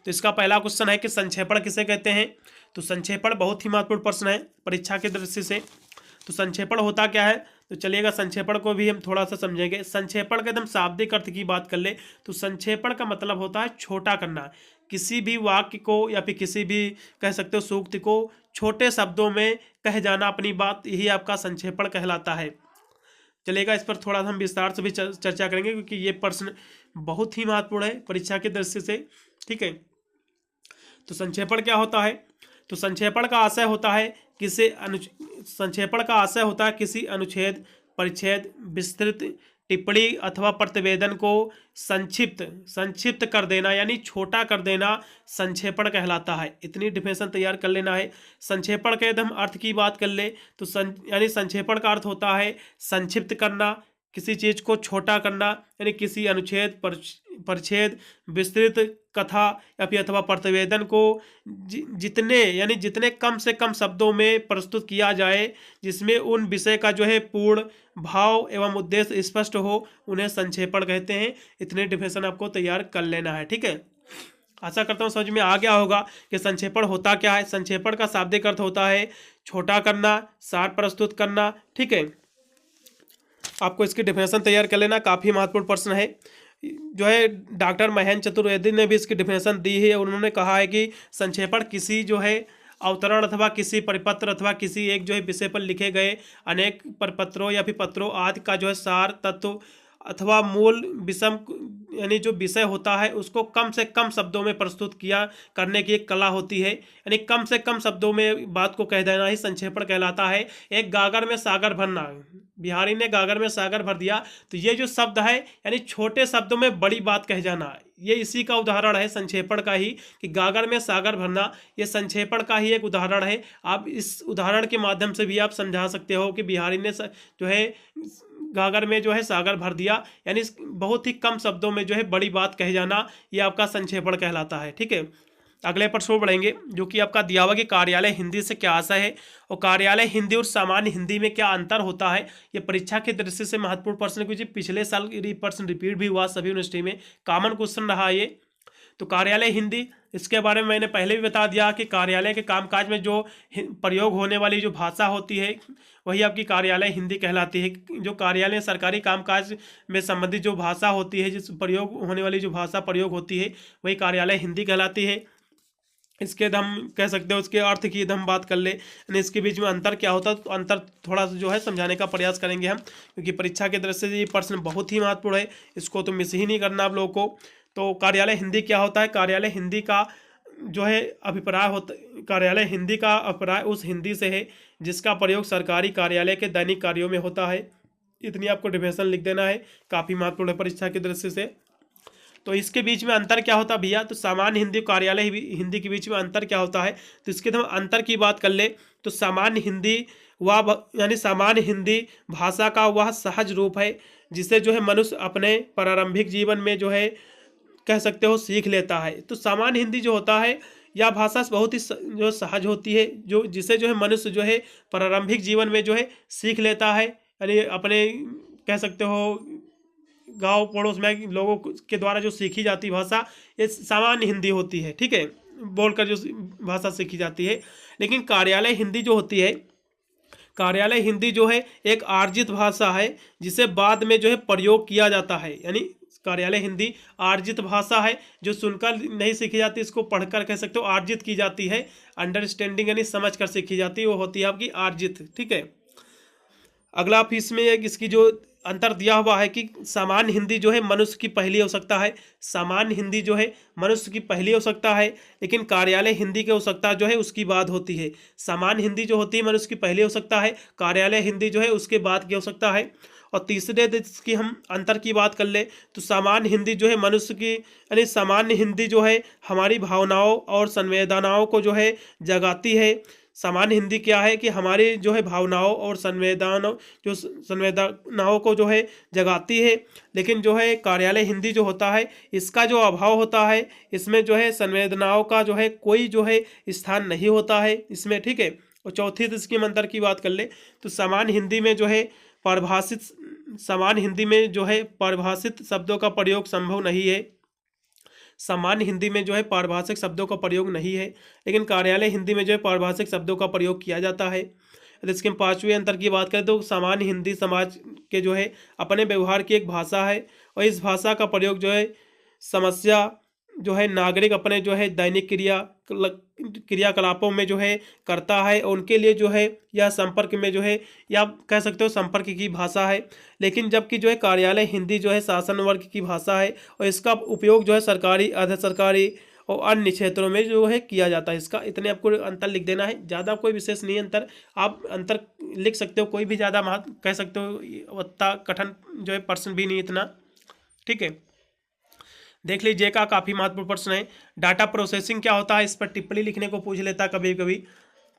तो इसका पहला क्वेश्चन है कि संक्षेपण किसे कहते हैं। तो संक्षेपण बहुत ही महत्वपूर्ण प्रश्न है परीक्षा के दृष्टि से। तो संक्षेपण होता क्या है, तो चलिएगा संक्षेपण को भी हम थोड़ा सा समझेंगे। संक्षेपण के एकदम शाब्दिक अर्थ की बात कर ले तो संक्षेपण का मतलब होता है छोटा करना, किसी भी वाक्य को या फिर किसी भी कह सकते हो सूक्ति को छोटे शब्दों में कह जाना अपनी बात, यही आपका संक्षेपण कहलाता है। चलेगा, इस पर थोड़ा सा हम विस्तार से भी चर्चा करेंगे क्योंकि ये प्रश्न बहुत ही महत्वपूर्ण है परीक्षा की दृष्टि से। ठीक है, तो संक्षेपण क्या होता है, तो संक्षेपण का आशय होता है संक्षेपण का आशय होता है किसी अनुच्छेद, परिच्छेद, विस्तृत टिप्पणी अथवा प्रतिवेदन को संक्षिप्त कर देना यानी छोटा कर देना संक्षेपण कहलाता है। इतनी डिफिनेशन तैयार कर लेना है। संक्षेपण के यदि हम अर्थ की बात कर ले तो यानी संक्षेपण का अर्थ होता है संक्षिप्त करना, किसी चीज़ को छोटा करना, यानी किसी अनुच्छेद परिच्छेद विस्तृत कथा या फिर अथवा प्रतिवेदन को जितने कम से कम शब्दों में प्रस्तुत किया जाए जिसमें उन विषय का जो है पूर्ण भाव एवं उद्देश्य स्पष्ट हो, उन्हें संक्षेपण कहते हैं। इतने डिफिनेशन आपको तैयार कर लेना है, ठीक है। आशा करता हूँ समझ में आ गया होगा कि संक्षेपण होता क्या है। संक्षेपण का शाब्दिक अर्थ होता है छोटा करना, सार प्रस्तुत करना, ठीक है। आपको इसकी डिफिनेशन तैयार कर लेना, काफ़ी महत्वपूर्ण प्रश्न है। जो है डॉक्टर महेंद्र चतुर्वेदी ने भी इसकी डिफिनेशन दी है। उन्होंने कहा है कि संक्षेपण किसी जो है अवतरण अथवा किसी परिपत्र अथवा किसी एक जो है विषय पर लिखे गए अनेक परिपत्रों या फिर पत्रों आदि का जो है सार तत्व अथवा मूल विषम यानी जो विषय होता है उसको कम से कम शब्दों में प्रस्तुत किया करने की एक कला होती है। यानी कम से कम शब्दों में बात को कह देना ही संक्षेपण कहलाता है। एक गागर में सागर भरना, बिहारी ने गागर में सागर भर दिया, तो ये जो शब्द है यानी छोटे शब्दों में बड़ी बात कह जाना, ये इसी का उदाहरण है संक्षेपण का ही, कि गागर में सागर भरना ये संक्षेपण का ही एक उदाहरण है। आप इस उदाहरण के माध्यम से भी आप समझा सकते हो कि बिहारी ने जो है गागर में जो है सागर भर दिया, यानी बहुत ही कम शब्दों में जो है बड़ी बात कह जाना, ये आपका संक्षेपण कहलाता है, ठीक है। अगले प्रश्न बढ़ेंगे जो कि आपका दिया हुआ कि कार्यालय हिंदी से क्या आशय है और कार्यालय हिंदी और सामान्य हिंदी में क्या अंतर होता है। ये परीक्षा के दृष्टि से महत्वपूर्ण प्रश्न, क्योंकि पिछले साल प्रश्न रिपीट भी हुआ सभी यूनिवर्सिटी में, कॉमन क्वेश्चन रहा ये। तो कार्यालय हिंदी, इसके बारे में मैंने पहले भी बता दिया कि कार्यालय के कामकाज में जो प्रयोग होने वाली जो भाषा होती है वही आपकी कार्यालय हिंदी कहलाती है। जो कार्यालय सरकारी कामकाज में संबंधित जो भाषा होती है, जिस प्रयोग होने वाली जो भाषा प्रयोग होती है वही कार्यालय हिंदी कहलाती है। इसके हम कह सकते हो उसके अर्थ की हम बात कर ले, यानी इसके बीच में अंतर क्या होता है, तो अंतर थोड़ा सा जो है समझाने का प्रयास करेंगे हम, क्योंकि परीक्षा के दृष्टि से ये प्रश्न बहुत ही महत्वपूर्ण है, इसको तो मिस ही नहीं करना आप लोगों को। तो कार्यालय हिंदी क्या होता है। कार्यालय हिंदी का जो है अभिप्राय होता, कार्यालय हिंदी का अभिप्राय उस हिंदी से है जिसका प्रयोग सरकारी कार्यालय के दैनिक कार्यों में होता है। इतनी आपको डिफिनेशन लिख देना है, काफ़ी महत्वपूर्ण है परीक्षा की दृष्टि से। तो इसके बीच में अंतर क्या होता है भैया, तो सामान्य हिंदी कार्यालय हिंदी के बीच में अंतर क्या होता है, तो इसके हम अंतर की बात कर ले तो सामान्य हिंदी वह यानी सामान्य हिंदी भाषा का वह सहज रूप है जिसे जो है मनुष्य अपने प्रारंभिक जीवन में जो है कह सकते हो सीख लेता है। तो सामान्य हिंदी जो होता है यह भाषा बहुत ही जो सहज होती है, जो जिसे जो है मनुष्य जो है प्रारंभिक जीवन में जो है सीख लेता है, यानी अपने कह सकते हो गांव पड़ोस में लोगों के द्वारा जो सीखी जाती भाषा ये सामान्य हिंदी होती है, ठीक है, बोलकर जो भाषा सीखी जाती है। लेकिन कार्यालय हिंदी जो होती है, कार्यालय हिंदी जो है एक आर्जित भाषा है जिसे बाद में जो है प्रयोग किया जाता है। यानी कार्यालय हिंदी आर्जित भाषा है जो सुनकर नहीं सीखी जाती, इसको पढ़कर कह सकते हो आर्जित की जाती है। अंडरस्टैंडिंग यानी समझ कर सीखी जाती है, वो होती है आपकी आर्जित, ठीक है। अगला आप इसमें एक इसकी जो अंतर दिया हुआ है कि सामान्य हिंदी जो है मनुष्य की पहली आवश्यकता है, सामान्य हिंदी जो है मनुष्य की पहली आवश्यकता है, लेकिन कार्यालय हिंदी की आवश्यकता जो है उसकी बाद होती है। सामान्य हिंदी जो होती है मनुष्य की पहली आवश्यकता है, कार्यालय हिंदी जो है उसके बाद की आवश्यकता है। और तीसरे की हम अंतर की बात कर ले तो सामान्य हिंदी जो है मनुष्य की यानी सामान्य हिंदी जो है हमारी भावनाओं और संवेदनाओं को जो है जगाती है। सामान्य हिंदी क्या है कि हमारी जो है भावनाओं और संवेदनाओं को जो है जगाती है, लेकिन जो है कार्यालय हिंदी जो होता है इसका जो अभाव होता है, इसमें जो है संवेदनाओं का जो है कोई जो है स्थान नहीं होता है इसमें, ठीक है। और चौथी इसकी अंतर की बात कर ले तो सामान्य हिंदी में जो है सामान्य हिंदी में जो है परिभाषित शब्दों का प्रयोग संभव नहीं है। सामान्य हिंदी में जो है पारिभाषिक शब्दों का प्रयोग नहीं है, लेकिन कार्यालय हिंदी में जो है पारिभाषिक शब्दों का प्रयोग किया जाता है। इसके पांचवें अंतर की बात करें तो सामान्य हिंदी समाज के जो है अपने व्यवहार की एक भाषा है और इस भाषा का प्रयोग जो है समस्या जो है नागरिक अपने जो है दैनिक क्रियाकलापों में जो है करता है और उनके लिए जो है यह संपर्क में जो है या कह सकते हो संपर्क की भाषा है। लेकिन जबकि जो है कार्यालय हिंदी जो है शासन वर्ग की भाषा है और इसका उपयोग जो है सरकारी, अर्ध सरकारी और अन्य क्षेत्रों में जो है किया जाता है। इसका इतने आपको अंतर लिख देना है, ज़्यादा कोई विशेष नहीं अंतर। आप अंतर लिख सकते हो, कोई भी ज़्यादा महत्व कह सकते हो, उतना कठिन जो है प्रश्न भी नहीं इतना, ठीक है। देख लीजिए का काफ़ी महत्वपूर्ण प्रश्न है, डाटा प्रोसेसिंग क्या होता है, इस पर टिप्पणी लिखने को पूछ लेता कभी कभी।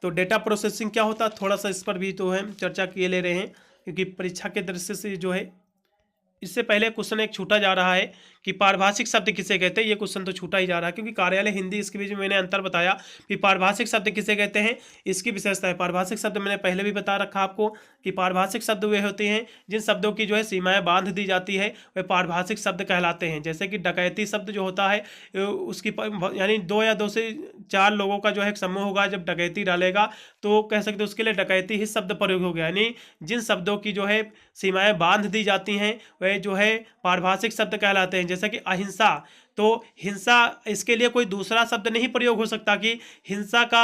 तो डेटा प्रोसेसिंग क्या होता है, थोड़ा सा इस पर भी तो हम चर्चा किए ले रहे हैं, क्योंकि परीक्षा के दृष्टि से जो है। इससे पहले क्वेश्चन एक छूटा जा रहा है कि पारिभाषिक शब्द किसे कहते हैं, ये क्वेश्चन तो छूटा ही जा रहा है, क्योंकि कार्यालय हिंदी इसके बीच में मैंने अंतर बताया कि पारिभाषिक शब्द किसे कहते हैं, इसकी विशेषता है। पारिभाषिक शब्द मैंने पहले भी बता रखा आपको कि पारिभाषिक शब्द वे होते हैं जिन शब्दों की जो है सीमाएं बांध दी जाती है, वे पारिभाषिक शब्द कहलाते हैं। जैसे कि डकैती शब्द जो होता है उसकी यानी 2 या 2 से 4 लोगों का जो है एक समूह होगा, जब डकैती डालेगा तो कह सकते हैं उसके लिए डकैती ही शब्द प्रयोग हो गया। यानी जिन शब्दों की जो है सीमाएं बांध दी जाती हैं वह जो है पारिभाषिक शब्द कहलाते हैं। जैसे कि अहिंसा, तो हिंसा इसके लिए कोई दूसरा शब्द नहीं प्रयोग हो सकता कि हिंसा का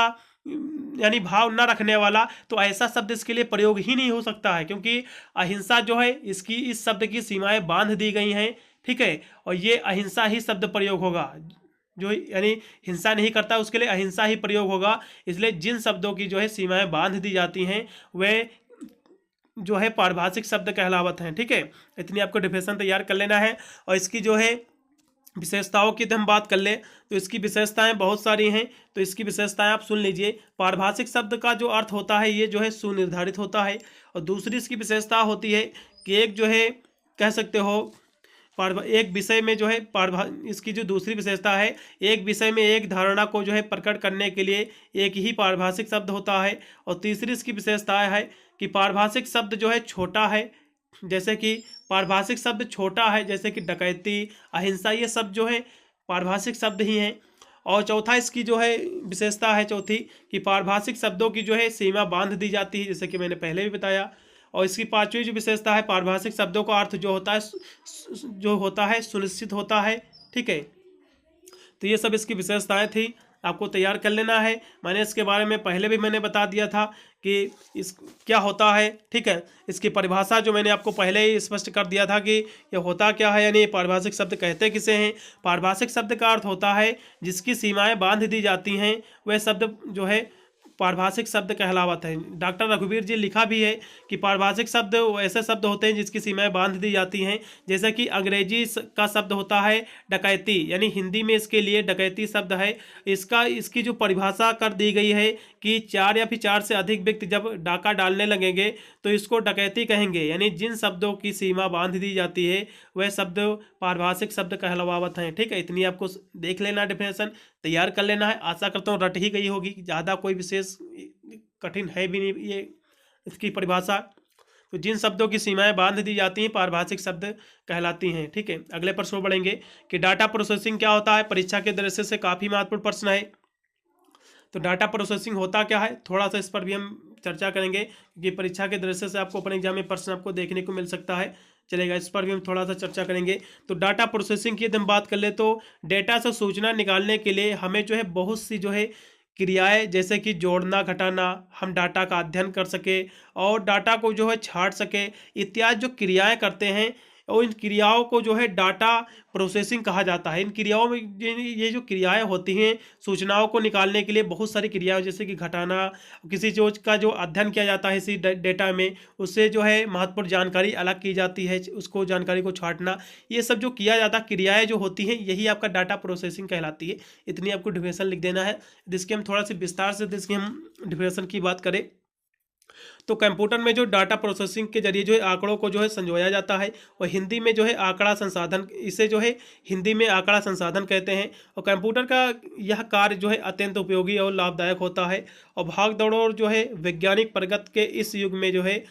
यानी भाव न रखने वाला, तो ऐसा शब्द इसके लिए प्रयोग ही नहीं हो सकता है, क्योंकि अहिंसा जो है इसकी इस शब्द की सीमाएं बांध दी गई हैं, ठीक है। और ये अहिंसा ही शब्द प्रयोग होगा, जो यानी हिंसा नहीं करता उसके लिए अहिंसा ही प्रयोग होगा। इसलिए जिन शब्दों की जो है सीमाएं बांध दी जाती हैं वे जो है पारिभाषिक शब्द कहलावत हैं, ठीक है। इतनी आपको डिफिनेशन तैयार कर लेना है। और इसकी जो है विशेषताओं की हम बात कर ले तो इसकी विशेषताएं बहुत सारी हैं, तो इसकी विशेषताएं आप सुन लीजिए। पारिभाषिक शब्द का जो अर्थ होता है ये जो है सुनिर्धारित होता है। और दूसरी इसकी विशेषता होती है कि एक जो है कह सकते हो एक विषय में जो है इसकी जो दूसरी विशेषता है, एक विषय में एक धारणा को जो है प्रकट करने के लिए एक ही पारिभाषिक शब्द होता है। और तीसरी इसकी विशेषता है कि पारिभाषिक शब्द जो है छोटा है, जैसे कि पारिभाषिक शब्द छोटा है, जैसे कि डकैती, अहिंसा, ये सब जो है पारिभाषिक शब्द ही हैं। और चौथा इसकी जो है विशेषता है चौथी कि पारिभाषिक शब्दों की जो है सीमा बांध दी जाती है, जैसे कि मैंने पहले भी बताया। और इसकी पांचवी जो विशेषता है, पारिभाषिक शब्दों का अर्थ जो होता है सुनिश्चित होता है, ठीक है। तो ये सब इसकी विशेषताएं थी, आपको तैयार कर लेना है। मैंने इसके बारे में पहले भी मैंने बता दिया था कि इस क्या होता है, ठीक है। इसकी परिभाषा जो मैंने आपको पहले ही स्पष्ट कर दिया था कि ये होता क्या है, यानी पारिभाषिक शब्द कहते किसे हैं। पारिभाषिक शब्द का अर्थ होता है जिसकी सीमाएं बांध दी जाती हैं, वह शब्द जो है पारिभाषिक शब्द कहलावत है। डॉक्टर रघुवीर जी लिखा भी है कि पारिभाषिक शब्द ऐसे शब्द होते हैं जिसकी सीमाएं बांध दी जाती हैं। जैसे कि अंग्रेजी का शब्द होता है डकैती, यानी हिंदी में इसके लिए डकैती शब्द है। इसकी जो परिभाषा कर दी गई है कि 4 या फिर 4 से अधिक व्यक्ति जब डाका डालने लगेंगे तो इसको डकैती कहेंगे। यानी जिन शब्दों की सीमा बांध दी जाती है वह शब्द पारिभाषिक शब्द कहलावत हैं, ठीक है। इतनी आपको देख लेना, डिफिनेशन तैयार कर लेना है। आशा करता हूँ रट ही गई होगी, ज़्यादा कोई विशेष कठिन है भी नहीं ये इसकी परिभाषा। तो जिन शब्दों की सीमाएं बांध दी जाती हैं पारिभाषिक शब्द कहलाती हैं, ठीक है। अगले प्रश्न बढ़ेंगे कि डाटा प्रोसेसिंग क्या होता है। परीक्षा के दृष्टि से काफ़ी महत्वपूर्ण प्रश्न है। तो डाटा प्रोसेसिंग होता क्या है, थोड़ा सा इस पर भी हम चर्चा करेंगे, क्योंकि परीक्षा के दृष्टि से आपको अपने एग्जाम में प्रश्न आपको देखने को मिल सकता है। चलेगा, इस पर भी हम थोड़ा सा चर्चा करेंगे। तो डाटा प्रोसेसिंग की यदि हम बात कर ले तो डेटा से सूचना निकालने के लिए हमें जो है बहुत सी जो है क्रियाएं, जैसे कि जोड़ना घटाना, हम डाटा का अध्ययन कर सके और डाटा को जो है छांट सके, इत्यादि जो क्रियाएं करते हैं और इन क्रियाओं को जो है डाटा प्रोसेसिंग कहा जाता है। इन क्रियाओं में ये जो क्रियाएं होती हैं सूचनाओं को निकालने के लिए बहुत सारी क्रियाएं, जैसे कि घटाना, किसी चीज़ का जो अध्ययन किया जाता है इसी डेटा में, उससे जो है महत्वपूर्ण जानकारी अलग की जाती है, उसको जानकारी को छांटना, ये सब जो किया जाता क्रियाएं जो होती हैं यही आपका डाटा प्रोसेसिंग कहलाती है। इतनी आपको डिफिनेशन लिख देना है। जिसकी हम थोड़ा सा विस्तार से इसकी हम डिफिनेशन की बात करें तो कंप्यूटर में जो डाटा प्रोसेसिंग के जरिए जो है आंकड़ों को जो है संजोया जाता है, और हिंदी में जो है आंकड़ा संसाधन, इसे जो है हिंदी में आंकड़ा संसाधन कहते हैं। और कंप्यूटर का यह कार्य जो है अत्यंत उपयोगी और लाभदायक होता है। और भाग दौड़ और जो है वैज्ञानिक प्रगति के इस युग में जो है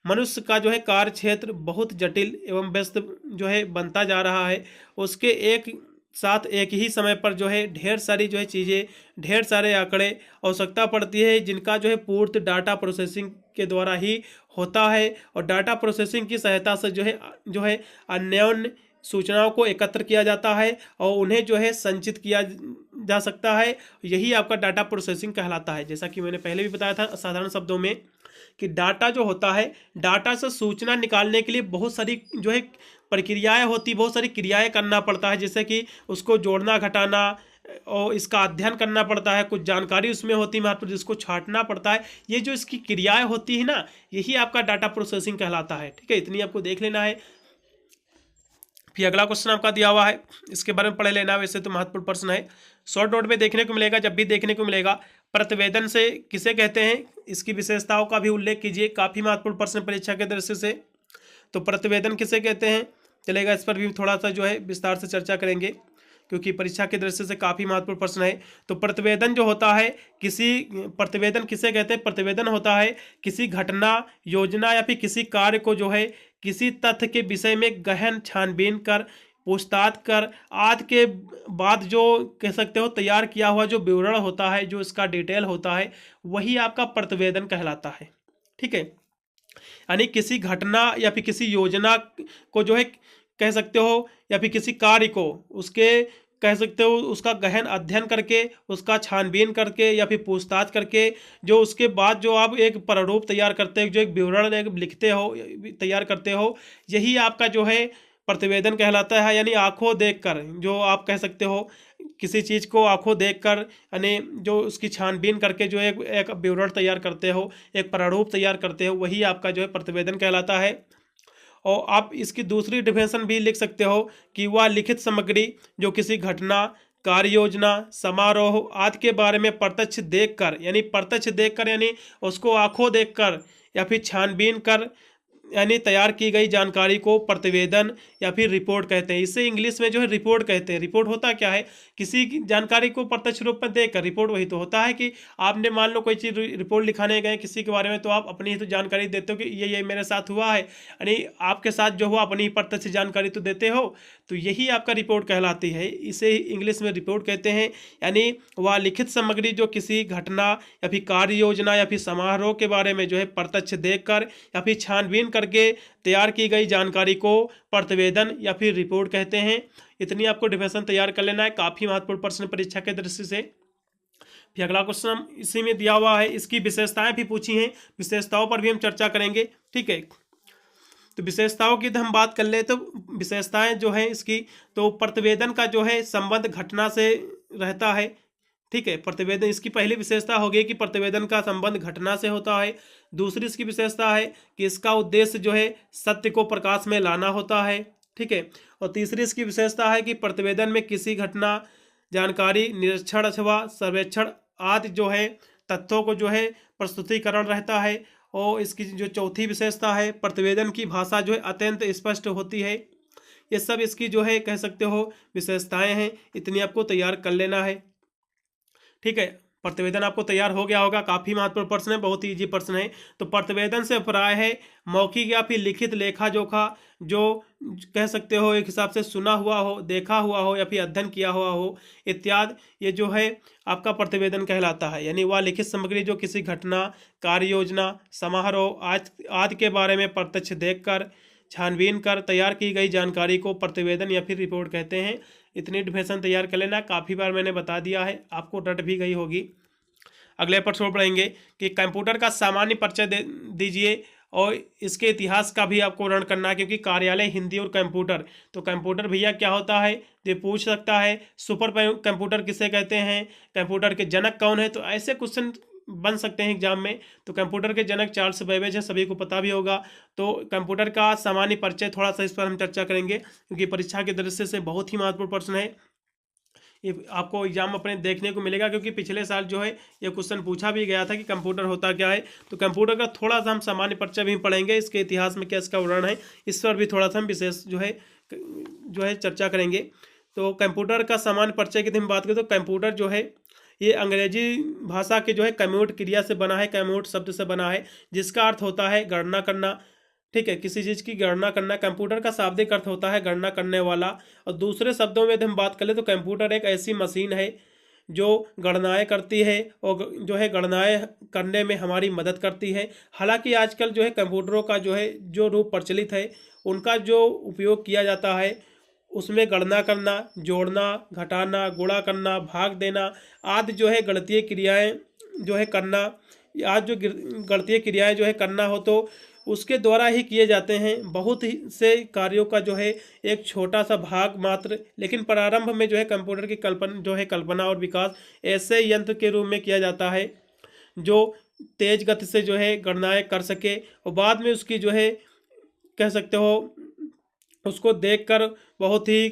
मनुष्य का जो है कार्य क्षेत्र बहुत जटिल एवं व्यस्त जो है बनता जा रहा है। उसके एक साथ एक ही समय पर जो है ढेर सारी जो है चीज़ें, ढेर सारे आंकड़े आवश्यकता पड़ती है, जिनका जो है पूर्त डाटा प्रोसेसिंग के द्वारा ही होता है। और डाटा प्रोसेसिंग की सहायता से जो है अन्योन्य सूचनाओं को एकत्र किया जाता है और उन्हें जो है संचित किया जा सकता है। यही आपका डाटा प्रोसेसिंग कहलाता है। जैसा कि मैंने पहले भी बताया था साधारण शब्दों में कि डाटा जो होता है, डाटा से सूचना निकालने के लिए बहुत सारी जो है प्रक्रियाएं होती, बहुत सारी क्रियाएं करना पड़ता है, जैसे कि उसको जोड़ना घटाना, और इसका अध्ययन करना पड़ता है, कुछ जानकारी उसमें होती है महत्वपूर्ण जिसको छांटना पड़ता है। ये जो इसकी क्रियाएं होती है ना, यही आपका डाटा प्रोसेसिंग कहलाता है। ठीक है, इतनी आपको देख लेना है। फिर अगला क्वेश्चन आपका दिया हुआ है, इसके बारे में पढ़ लेना। वैसे तो महत्वपूर्ण प्रश्न है, शॉर्ट नोट में देखने को मिलेगा, जब भी देखने को मिलेगा। प्रतिवेदन से किसे कहते हैं, इसकी विशेषताओं का भी उल्लेख कीजिए। काफी महत्वपूर्ण प्रश्न परीक्षा के दृष्टि से। तो प्रतिवेदन किसे कहते हैं चलेगा, इस पर भी थोड़ा सा जो है विस्तार से चर्चा करेंगे, क्योंकि परीक्षा की दृष्टि से काफी महत्वपूर्ण प्रश्न है। तो प्रतिवेदन जो होता है, प्रतिवेदन किसे कहते हैं, प्रतिवेदन होता है किसी घटना, योजना या फिर किसी कार्य को जो है किसी तथ्य के विषय में गहन छानबीन कर, पूछताछ कर आदि के बाद जो कह सकते हो तैयार किया हुआ जो विवरण होता है, जो इसका डिटेल होता है, वही आपका प्रतिवेदन कहलाता है। ठीक है, यानी किसी घटना या फिर किसी योजना को जो है कह सकते हो, या फिर किसी कार्य को उसके कह सकते हो उसका गहन अध्ययन करके, उसका छानबीन करके या फिर पूछताछ करके, जो उसके बाद जो आप एक प्रारूप तैयार करते हो, जो एक विवरण लिखते हो, तैयार करते हो, यही आपका जो है प्रतिवेदन कहलाता है। यानी आंखों देखकर जो आप कह सकते हो किसी चीज़ को आंखों देखकर, यानी जो उसकी छानबीन करके जो एक विवरण तैयार करते हो, एक प्रारूप तैयार करते हो, वही आपका जो है प्रतिवेदन कहलाता है। और आप इसकी दूसरी डिफिनेशन भी लिख सकते हो कि वह लिखित सामग्री जो किसी घटना, कार्य योजना, समारोह आदि के बारे में प्रत्यक्ष देखकर, यानी उसको आंखों देखकर या फिर छानबीन कर यानी तैयार की गई जानकारी को प्रतिवेदन या फिर रिपोर्ट कहते हैं। इसे इंग्लिश में जो है रिपोर्ट कहते हैं। रिपोर्ट होता क्या है, किसी की जानकारी को प्रत्यक्ष रूप में देखकर, रिपोर्ट वही तो होता है कि आपने मान लो कोई चीज़ रिपोर्ट लिखाने गए किसी के बारे में, तो आप अपनी ही तो जानकारी देते हो कि ये मेरे साथ हुआ है, यानी आपके साथ जो हुआ अपनी प्रत्यक्ष जानकारी तो देते हो, तो यही आपका रिपोर्ट कहलाती है। इसे इंग्लिश में रिपोर्ट कहते हैं। यानी वह लिखित सामग्री जो किसी घटना या फिर कार्य योजना या फिर समारोह के बारे में जो है प्रत्यक्ष देखकर या फिर छानबीन करके तैयार की गई जानकारी को प्रतिवेदन या फिर रिपोर्ट कहते हैं। इतनी आपको डिफिनेशन तैयार कर लेना है। काफी महत्वपूर्ण प्रश्न परीक्षा के दृष्टि से। फिर अगला क्वेश्चन इसी में दिया हुआ है, इसकी विशेषताएं भी पूछी हैं, विशेषताओं पर भी हम चर्चा करेंगे। ठीक है, तो विशेषताओं की हम बात कर ले तो विशेषताएं जो है इसकी, तो प्रतिवेदन का जो है संबंध घटना से रहता है। ठीक है, प्रतिवेदन इसकी पहली विशेषता हो गई कि प्रतिवेदन का संबंध घटना से होता है। दूसरी इसकी विशेषता है कि इसका उद्देश्य जो है सत्य को प्रकाश में लाना होता है। ठीक है, और तीसरी इसकी विशेषता है कि प्रतिवेदन में किसी घटना, जानकारी, निरीक्षण अथवा सर्वेक्षण आदि जो है तथ्यों को जो है प्रस्तुतिकरण रहता है। और इसकी जो चौथी विशेषता है, प्रतिवेदन की भाषा जो है अत्यंत स्पष्ट होती है। ये सब इसकी जो है कह सकते हो विशेषताएं हैं। इतनी आपको तैयार कर लेना है। ठीक है, प्रतिवेदन आपको तैयार हो गया होगा। काफी महत्वपूर्ण प्रश्न है, बहुत ही इजी प्रश्न है। तो प्रतिवेदन से प्राय है मौखिक या फिर लिखित लेखा जोखा, जो कह सकते हो एक हिसाब से सुना हुआ हो, देखा हुआ हो या फिर अध्ययन किया हुआ हो इत्यादि, ये जो है आपका प्रतिवेदन कहलाता है। यानी वह लिखित सामग्री जो किसी घटना, कार्य योजना, समारोह आदि के बारे में प्रत्यक्ष देखकर, छानबीन कर तैयार की गई जानकारी को प्रतिवेदन या फिर रिपोर्ट कहते हैं। इतनी डिफिनेशन तैयार कर लेना। काफ़ी बार मैंने बता दिया है, आपको रट भी गई होगी। अगले प्रश्न पढ़ेंगे कि कंप्यूटर का सामान्य परिचय दीजिए, और इसके इतिहास का भी आपको वर्णन करना है, क्योंकि कार्यालय, हिंदी और कंप्यूटर। तो कंप्यूटर भैया क्या होता है ये पूछ सकता है। सुपर कंप्यूटर किसे कहते हैं, कंप्यूटर के जनक कौन है, तो ऐसे क्वेश्चन बन सकते हैं एग्जाम में। तो कंप्यूटर के जनक चार्ल्स बेबेज है, सभी को पता भी होगा। तो कंप्यूटर का सामान्य परिचय थोड़ा सा इस पर हम चर्चा करेंगे, क्योंकि परीक्षा के दृष्टि से बहुत ही महत्वपूर्ण प्रश्न है। ये आपको एग्जाम अपने देखने को मिलेगा, क्योंकि पिछले साल जो है ये क्वेश्चन पूछा भी गया था कि कंप्यूटर होता क्या है। तो कंप्यूटर का थोड़ा सा हम सामान्य परिचय भी पढ़ेंगे, इसके इतिहास में क्या इसका वर्णन है, इस पर भी थोड़ा सा हम विशेष जो है चर्चा करेंगे। तो कंप्यूटर का सामान्य परिचय की हम बात करें तो कंप्यूटर जो है ये अंग्रेजी भाषा के जो है कम्यूट क्रिया से बना है, कम्यूट शब्द से बना है, जिसका अर्थ होता है गणना करना। ठीक है, किसी चीज़ की गणना करना। कंप्यूटर का शाब्दिक अर्थ होता है गणना करने वाला। और दूसरे शब्दों में यदि हम बात करें तो कंप्यूटर एक ऐसी मशीन है जो गणनाएं करती है और जो है गणनाएं करने में हमारी मदद करती है। हालांकि आजकल जो है कंप्यूटरों का जो रूप प्रचलित है, उनका जो उपयोग किया जाता है उसमें गणना करना, जोड़ना, घटाना, गुणा करना, भाग देना आदि जो है गणितीय क्रियाएं जो है करना, आज जो गणितीय क्रियाएं जो है करना हो तो उसके द्वारा ही किए जाते हैं। बहुत ही से कार्यों का जो है एक छोटा सा भाग मात्र, लेकिन प्रारंभ में जो है कंप्यूटर की कल्पना और विकास ऐसे यंत्र के रूप में किया जाता है जो तेज गति से जो है गणनाएं कर सके, और बाद में उसकी जो है कह सकते हो उसको देखकर बहुत ही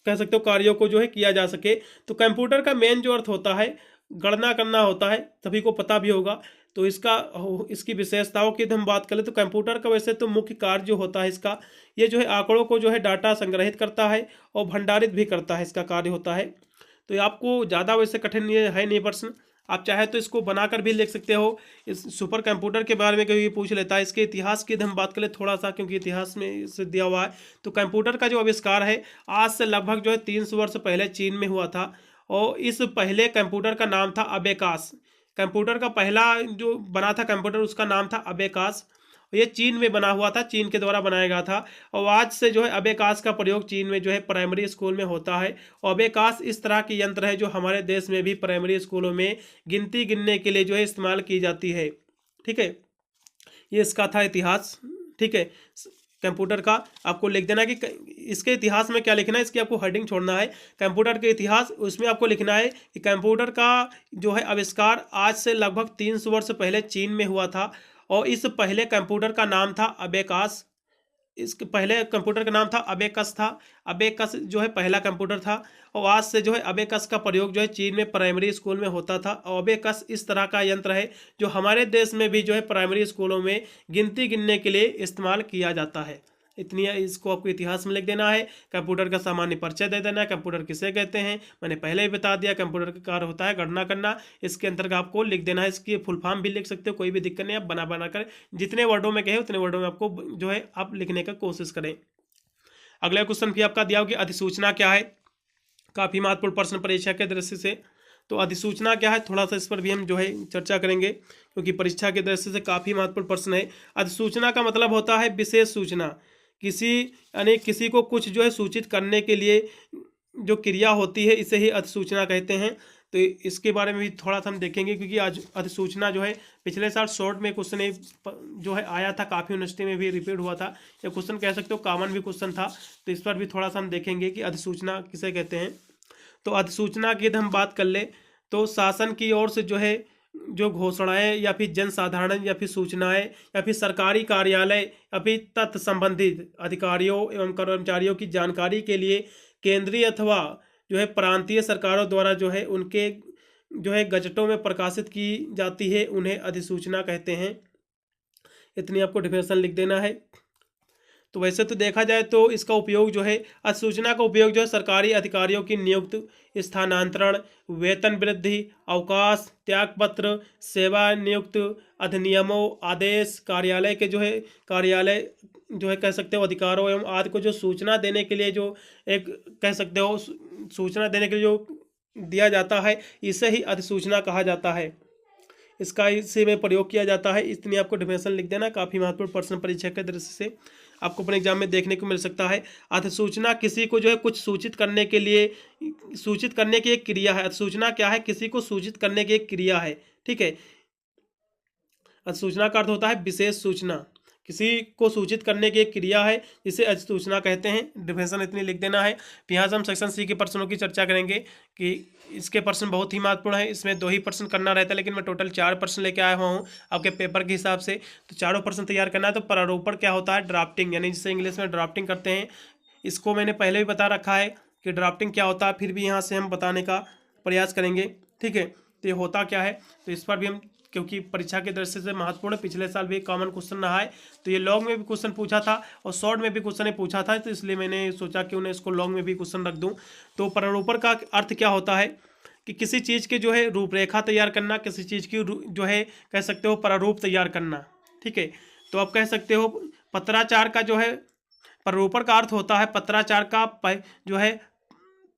कह सकते हो कार्यों को जो है किया जा सके। तो कंप्यूटर का मेन जो अर्थ होता है गणना करना होता है, सभी को पता भी होगा। तो इसकी विशेषताओं की हम बात करें तो कंप्यूटर का वैसे तो मुख्य कार्य जो होता है इसका, ये जो है आंकड़ों को जो है डाटा संग्रहित करता है और भंडारित भी करता है, इसका कार्य होता है। तो ये आपको ज़्यादा वैसे कठिन ये है नहीं प्रश्न, आप चाहे तो इसको बनाकर भी लिख सकते हो। इस सुपर कंप्यूटर के बारे में कभी पूछ लेता है। इसके इतिहास की हम बात करें थोड़ा सा, क्योंकि इतिहास में इसे दिया हुआ है। तो कंप्यूटर का जो आविष्कार है आज से लगभग जो है 300 वर्ष पहले चीन में हुआ था, और इस पहले कंप्यूटर का नाम था अबेकास। कंप्यूटर का पहला जो बना था कंप्यूटर उसका नाम था अबेकास। ये चीन में बना हुआ था, चीन के द्वारा बनाया गया था। और आज से जो है अबेकास का प्रयोग चीन में जो है प्राइमरी स्कूल में होता है। और अबेकास इस तरह की यंत्र है जो हमारे देश में भी प्राइमरी स्कूलों में गिनती गिनने के लिए जो है इस्तेमाल की जाती है। ठीक है, ये इसका था इतिहास। ठीक है, कंप्यूटर का आपको लिख देना कि इसके इतिहास में क्या लिखना है, इसकी आपको हेडिंग छोड़ना है कंप्यूटर के इतिहास। उसमें आपको लिखना है कि कंप्यूटर का जो है आविष्कार आज से लगभग 300 वर्ष पहले चीन में हुआ था, और इस पहले कंप्यूटर का नाम था अबेकास। इसके पहले कंप्यूटर का नाम था अबेकस था। अबेकस जो है पहला कंप्यूटर था, और आज से जो है अबेकस का प्रयोग जो है चीन में प्राइमरी स्कूल में होता था। और अबेकस इस तरह का यंत्र है जो हमारे देश में भी जो है प्राइमरी स्कूलों में गिनती गिनने के लिए इस्तेमाल किया जाता है। इतनी इसको आपको इतिहास में लिख देना है। कंप्यूटर का सामान्य परिचय दे देना है, कंप्यूटर किसे कहते हैं मैंने पहले ही बता दिया। कंप्यूटर का कार्य होता है गणना करना। इसके अंतर्गत आपको लिख देना है, इसकी फुल फॉर्म भी लिख सकते हो, कोई भी दिक्कत नहीं। आप बना कर जितने वर्डों में कहे उतने वर्डों में आपको जो है आप लिखने का कोशिश करें। अगला क्वेश्चन भी आपका दिया हो कि अधिसूचना क्या है, काफ़ी महत्वपूर्ण प्रश्न परीक्षा के दृष्टि से। तो अधिसूचना क्या है, थोड़ा सा इस पर भी हम जो है चर्चा करेंगे, क्योंकि परीक्षा के दृष्टि से काफ़ी महत्वपूर्ण प्रश्न है। अधिसूचना का मतलब होता है विशेष सूचना। किसी को कुछ जो है सूचित करने के लिए जो क्रिया होती है इसे ही अधिसूचना कहते हैं। तो इसके बारे में भी थोड़ा सा हम देखेंगे, क्योंकि आज अधिसूचना जो है पिछले साल शॉर्ट में क्वेश्चन जो है आया था, काफ़ी यूनिवर्सिटी में भी रिपीट हुआ था। ये क्वेश्चन कह सकते हो कॉमन भी क्वेश्चन था। तो इस पर भी थोड़ा सा हम देखेंगे कि अधिसूचना किसे कहते हैं। तो अधिसूचना की हम बात कर ले तो शासन की ओर से जो है जो घोषणाएं या फिर जन साधारण या फिर सूचनाएं या फिर सरकारी कार्यालय या फिर तत्व संबंधित अधिकारियों एवं कर्मचारियों की जानकारी के लिए केंद्रीय अथवा जो है प्रांतीय सरकारों द्वारा जो है उनके जो है गजटों में प्रकाशित की जाती है, उन्हें अधिसूचना कहते हैं। इतनी आपको डिफिनेशन लिख देना है। तो वैसे तो देखा जाए तो इसका उपयोग जो है अधिसूचना का उपयोग जो है सरकारी अधिकारियों की नियुक्ति, स्थानांतरण, वेतन वृद्धि, अवकाश, त्यागपत्र, सेवा नियुक्त, अधिनियमों, आदेश, कार्यालय जो है कह सकते हो अधिकारों एवं आदि को जो सूचना देने के लिए जो एक कह सकते हो सूचना देने के लिए जो दिया जाता है इसे ही अधिसूचना कहा जाता है। इसका इसी में प्रयोग किया जाता है। इतनी आपको डिफिनेशन लिख देना। काफ़ी महत्वपूर्ण प्रश्न परीक्षा के दृष्टि से आपको अपने एग्जाम में देखने को मिल सकता है। अधिसूचना किसी को जो है कुछ सूचित करने की एक क्रिया है। अधिसूचना क्या है, किसी को सूचित करने की एक क्रिया है। ठीक है, अधिसूचना का अर्थ होता है विशेष सूचना, किसी को सूचित करने की एक क्रिया है जिसे अधिसूचना कहते हैं। डिफिनेशन इतनी लिख देना है। यहाँ से हम सेक्शन सी के प्रश्नों की चर्चा करेंगे कि इसके प्रश्न बहुत ही महत्वपूर्ण है। इसमें 2 ही प्रश्न करना रहता है, लेकिन मैं टोटल 4 प्रश्न लेके आया हुआ हूँ आपके पेपर के हिसाब से। तो चारों प्रश्न तैयार करना है। तो प्रारूपण क्या होता है, ड्राफ्टिंग, यानी जिसे इंग्लिश में ड्राफ्टिंग करते हैं। इसको मैंने पहले भी बता रखा है कि ड्राफ्टिंग क्या होता है, फिर भी यहाँ से हम बताने का प्रयास करेंगे। ठीक है, तो ये होता क्या है, तो इस पर भी हम, क्योंकि परीक्षा की दृष्टि से महत्वपूर्ण है, पिछले साल भी कॉमन क्वेश्चन रहा है। तो ये लॉन्ग में भी क्वेश्चन पूछा था और शॉर्ट में भी क्वेश्चन ने पूछा था, तो इसलिए मैंने सोचा कि उन्हें इसको लॉन्ग में भी क्वेश्चन रख दूं। तो प्रारूपण का अर्थ क्या होता है कि किसी चीज़ के जो है रूपरेखा तैयार करना, किसी चीज़ की जो है कह सकते हो प्रारूप तैयार करना। ठीक है, तो आप कह सकते हो पत्राचार का जो है प्रारूपण का अर्थ होता है पत्राचार का जो है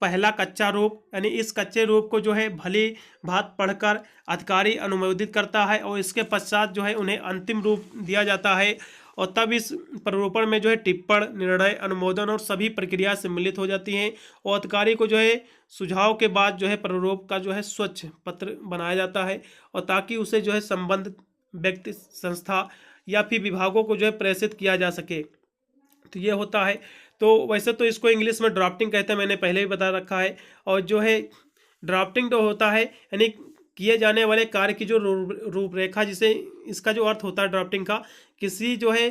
पहला कच्चा रूप, यानी इस कच्चे रूप को जो है भली भांति पढ़कर अधिकारी अनुमोदित करता है और इसके पश्चात जो है उन्हें अंतिम रूप दिया जाता है। और तब इस प्रारूपण में जो है टिप्पण, निर्णय, अनुमोदन और सभी प्रक्रिया सम्मिलित हो जाती हैं और अधिकारी को जो है सुझाव के बाद जो है प्रारूप का जो है स्वच्छ पत्र बनाया जाता है, और ताकि उसे जो है संबंधित व्यक्ति, संस्था या फिर विभागों को जो है प्रेषित किया जा सके। तो ये होता है। तो वैसे तो इसको इंग्लिश में ड्राफ्टिंग कहते हैं, मैंने पहले भी बता रखा है। और जो है ड्राफ्टिंग जो होता है यानी किए जाने वाले कार्य की जो रूपरेखा, जिसे इसका जो अर्थ होता है ड्राफ्टिंग का, किसी जो है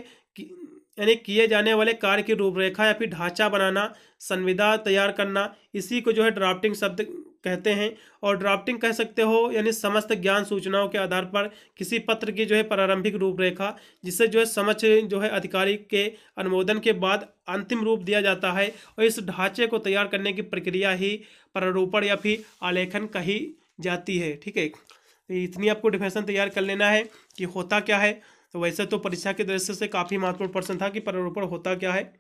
यानी किए जाने वाले कार्य की रूपरेखा या फिर ढांचा बनाना, संविदा तैयार करना, इसी को जो है ड्राफ्टिंग शब्द कहते हैं। और ड्राफ्टिंग कह सकते हो यानी समस्त ज्ञान सूचनाओं के आधार पर किसी पत्र की जो है प्रारंभिक रूपरेखा, जिसे जो है समझ जो है अधिकारी के अनुमोदन के बाद अंतिम रूप दिया जाता है। और इस ढांचे को तैयार करने की प्रक्रिया ही प्रारूपण या फिर आलेखन कही जाती है। ठीक है, तो इतनी आपको डिफिनेशन तैयार कर लेना है कि होता क्या है। तो वैसे तो परीक्षा के दृष्टि से काफ़ी महत्वपूर्ण प्रश्न था कि प्रारूपण होता क्या है।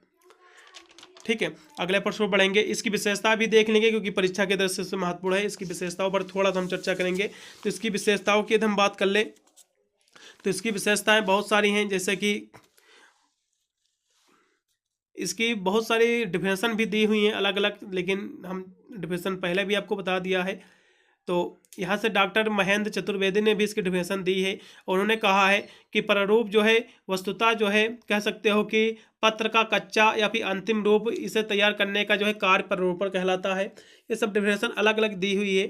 ठीक है, अगले प्रश्न पर बढ़ेंगे। इसकी विशेषता भी देख लेंगे क्योंकि परीक्षा के दृष्टि से महत्वपूर्ण है। इसकी विशेषताओं पर थोड़ा सा हम चर्चा करेंगे। तो इसकी विशेषताओं की यदि हम बात कर ले तो इसकी विशेषताएं बहुत सारी हैं, जैसे कि इसकी बहुत सारी डिफिनेशन भी दी हुई हैं अलग अलग, लेकिन हम डिफिनेशन पहले भी आपको बता दिया है। तो यहाँ से डॉक्टर महेंद्र चतुर्वेदी ने भी इसकी डिफिनेशन दी है। उन्होंने कहा है कि प्रारूप जो है वस्तुतः जो है कह सकते हो कि पत्र का कच्चा या फिर अंतिम रूप, इसे तैयार करने का जो है कार्य प्रारूपण कहलाता है। ये सब डिफिनेशन अलग अलग दी हुई है,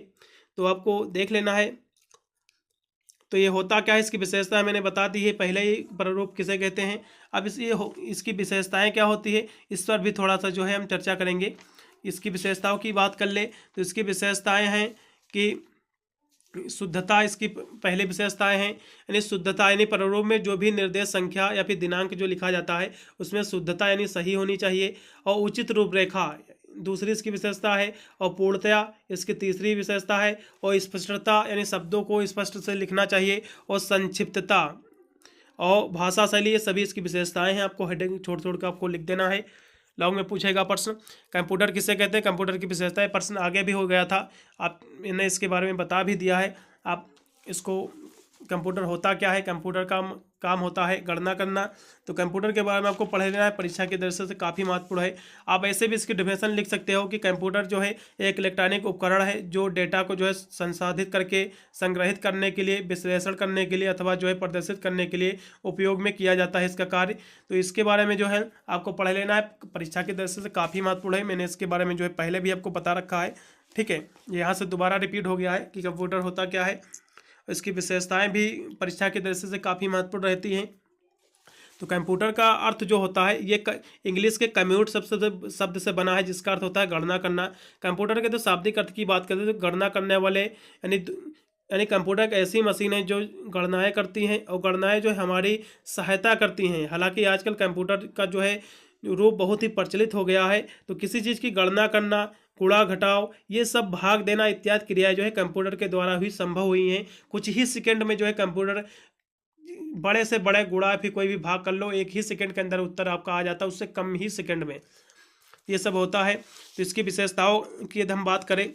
तो आपको देख लेना है। तो ये होता क्या है, इसकी विशेषता मैंने बता दी है पहले ही, प्रारूप किसे कहते हैं। अब इसकी विशेषताएं क्या होती है, इस पर भी थोड़ा सा जो है हम चर्चा करेंगे। इसकी विशेषताओं की बात कर ले तो इसकी विशेषताएं हैं कि शुद्धता इसकी पहली विशेषताएं हैं, यानी शुद्धता यानी प्रारूप में जो भी निर्देश संख्या या फिर दिनांक जो लिखा जाता है उसमें शुद्धता यानी सही होनी चाहिए। और उचित रूपरेखा दूसरी इसकी विशेषता है। और पूर्णतया इसकी तीसरी विशेषता है। और स्पष्टता यानी शब्दों को स्पष्ट से लिखना चाहिए। और संक्षिप्तता और भाषा शैली, ये सभी इसकी विशेषताएं हैं। आपको हेडिंग छोड़ कर आपको लिख देना है। लॉन्ग में पूछेगा प्रश्न, कंप्यूटर किसे कहते हैं, कंप्यूटर की विशेषताएं। प्रश्न आगे भी हो गया था, आप मैंने इसके बारे में बता भी दिया है। आप इसको कंप्यूटर होता क्या है, कंप्यूटर का काम होता है गणना करना। तो कंप्यूटर के बारे में आपको पढ़ लेना है, परीक्षा की दृष्टि से काफ़ी महत्वपूर्ण है। आप ऐसे भी इसकी डिफिनेशन लिख सकते हो कि कंप्यूटर जो है एक इलेक्ट्रॉनिक उपकरण है जो डेटा को जो है संसाधित करके संग्रहित करने के लिए, विश्लेषण करने के लिए अथवा जो है प्रदर्शित करने के लिए उपयोग में किया जाता है इसका कार्य। तो इसके बारे में जो है आपको पढ़ लेना है, परीक्षा की दृष्टि से काफ़ी महत्वपूर्ण है। मैंने इसके बारे में जो है पहले भी आपको बता रखा है। ठीक है, यहाँ से दोबारा रिपीट हो गया है कि कंप्यूटर होता क्या है। इसकी विशेषताएं भी परीक्षा की दृष्टि से काफ़ी महत्वपूर्ण रहती हैं। तो कंप्यूटर का अर्थ जो होता है ये इंग्लिश के कम्यूट शब्द से बना है, जिसका अर्थ होता है गणना करना। कंप्यूटर के तो शाब्दिक अर्थ की बात करें तो गणना करने वाले यानी कंप्यूटर एक ऐसी मशीन है जो गणनाएं करती हैं और गणनाएं जो हमारी सहायता करती हैं। हालांकि आजकल कंप्यूटर का जो है रूप बहुत ही प्रचलित हो गया है। तो किसी चीज़ की गणना करना, गुणा घटाव, ये सब भाग देना इत्यादि क्रियाएं जो है कंप्यूटर के द्वारा ही संभव हुई हैं। कुछ ही सेकंड में जो है कंप्यूटर बड़े से बड़े गुणा फिर कोई भी भाग कर लो, एक ही सेकंड के अंदर उत्तर आपका आ जाता है, उससे कम ही सेकंड में ये सब होता है। तो इसकी विशेषताओं की यदि हम बात करें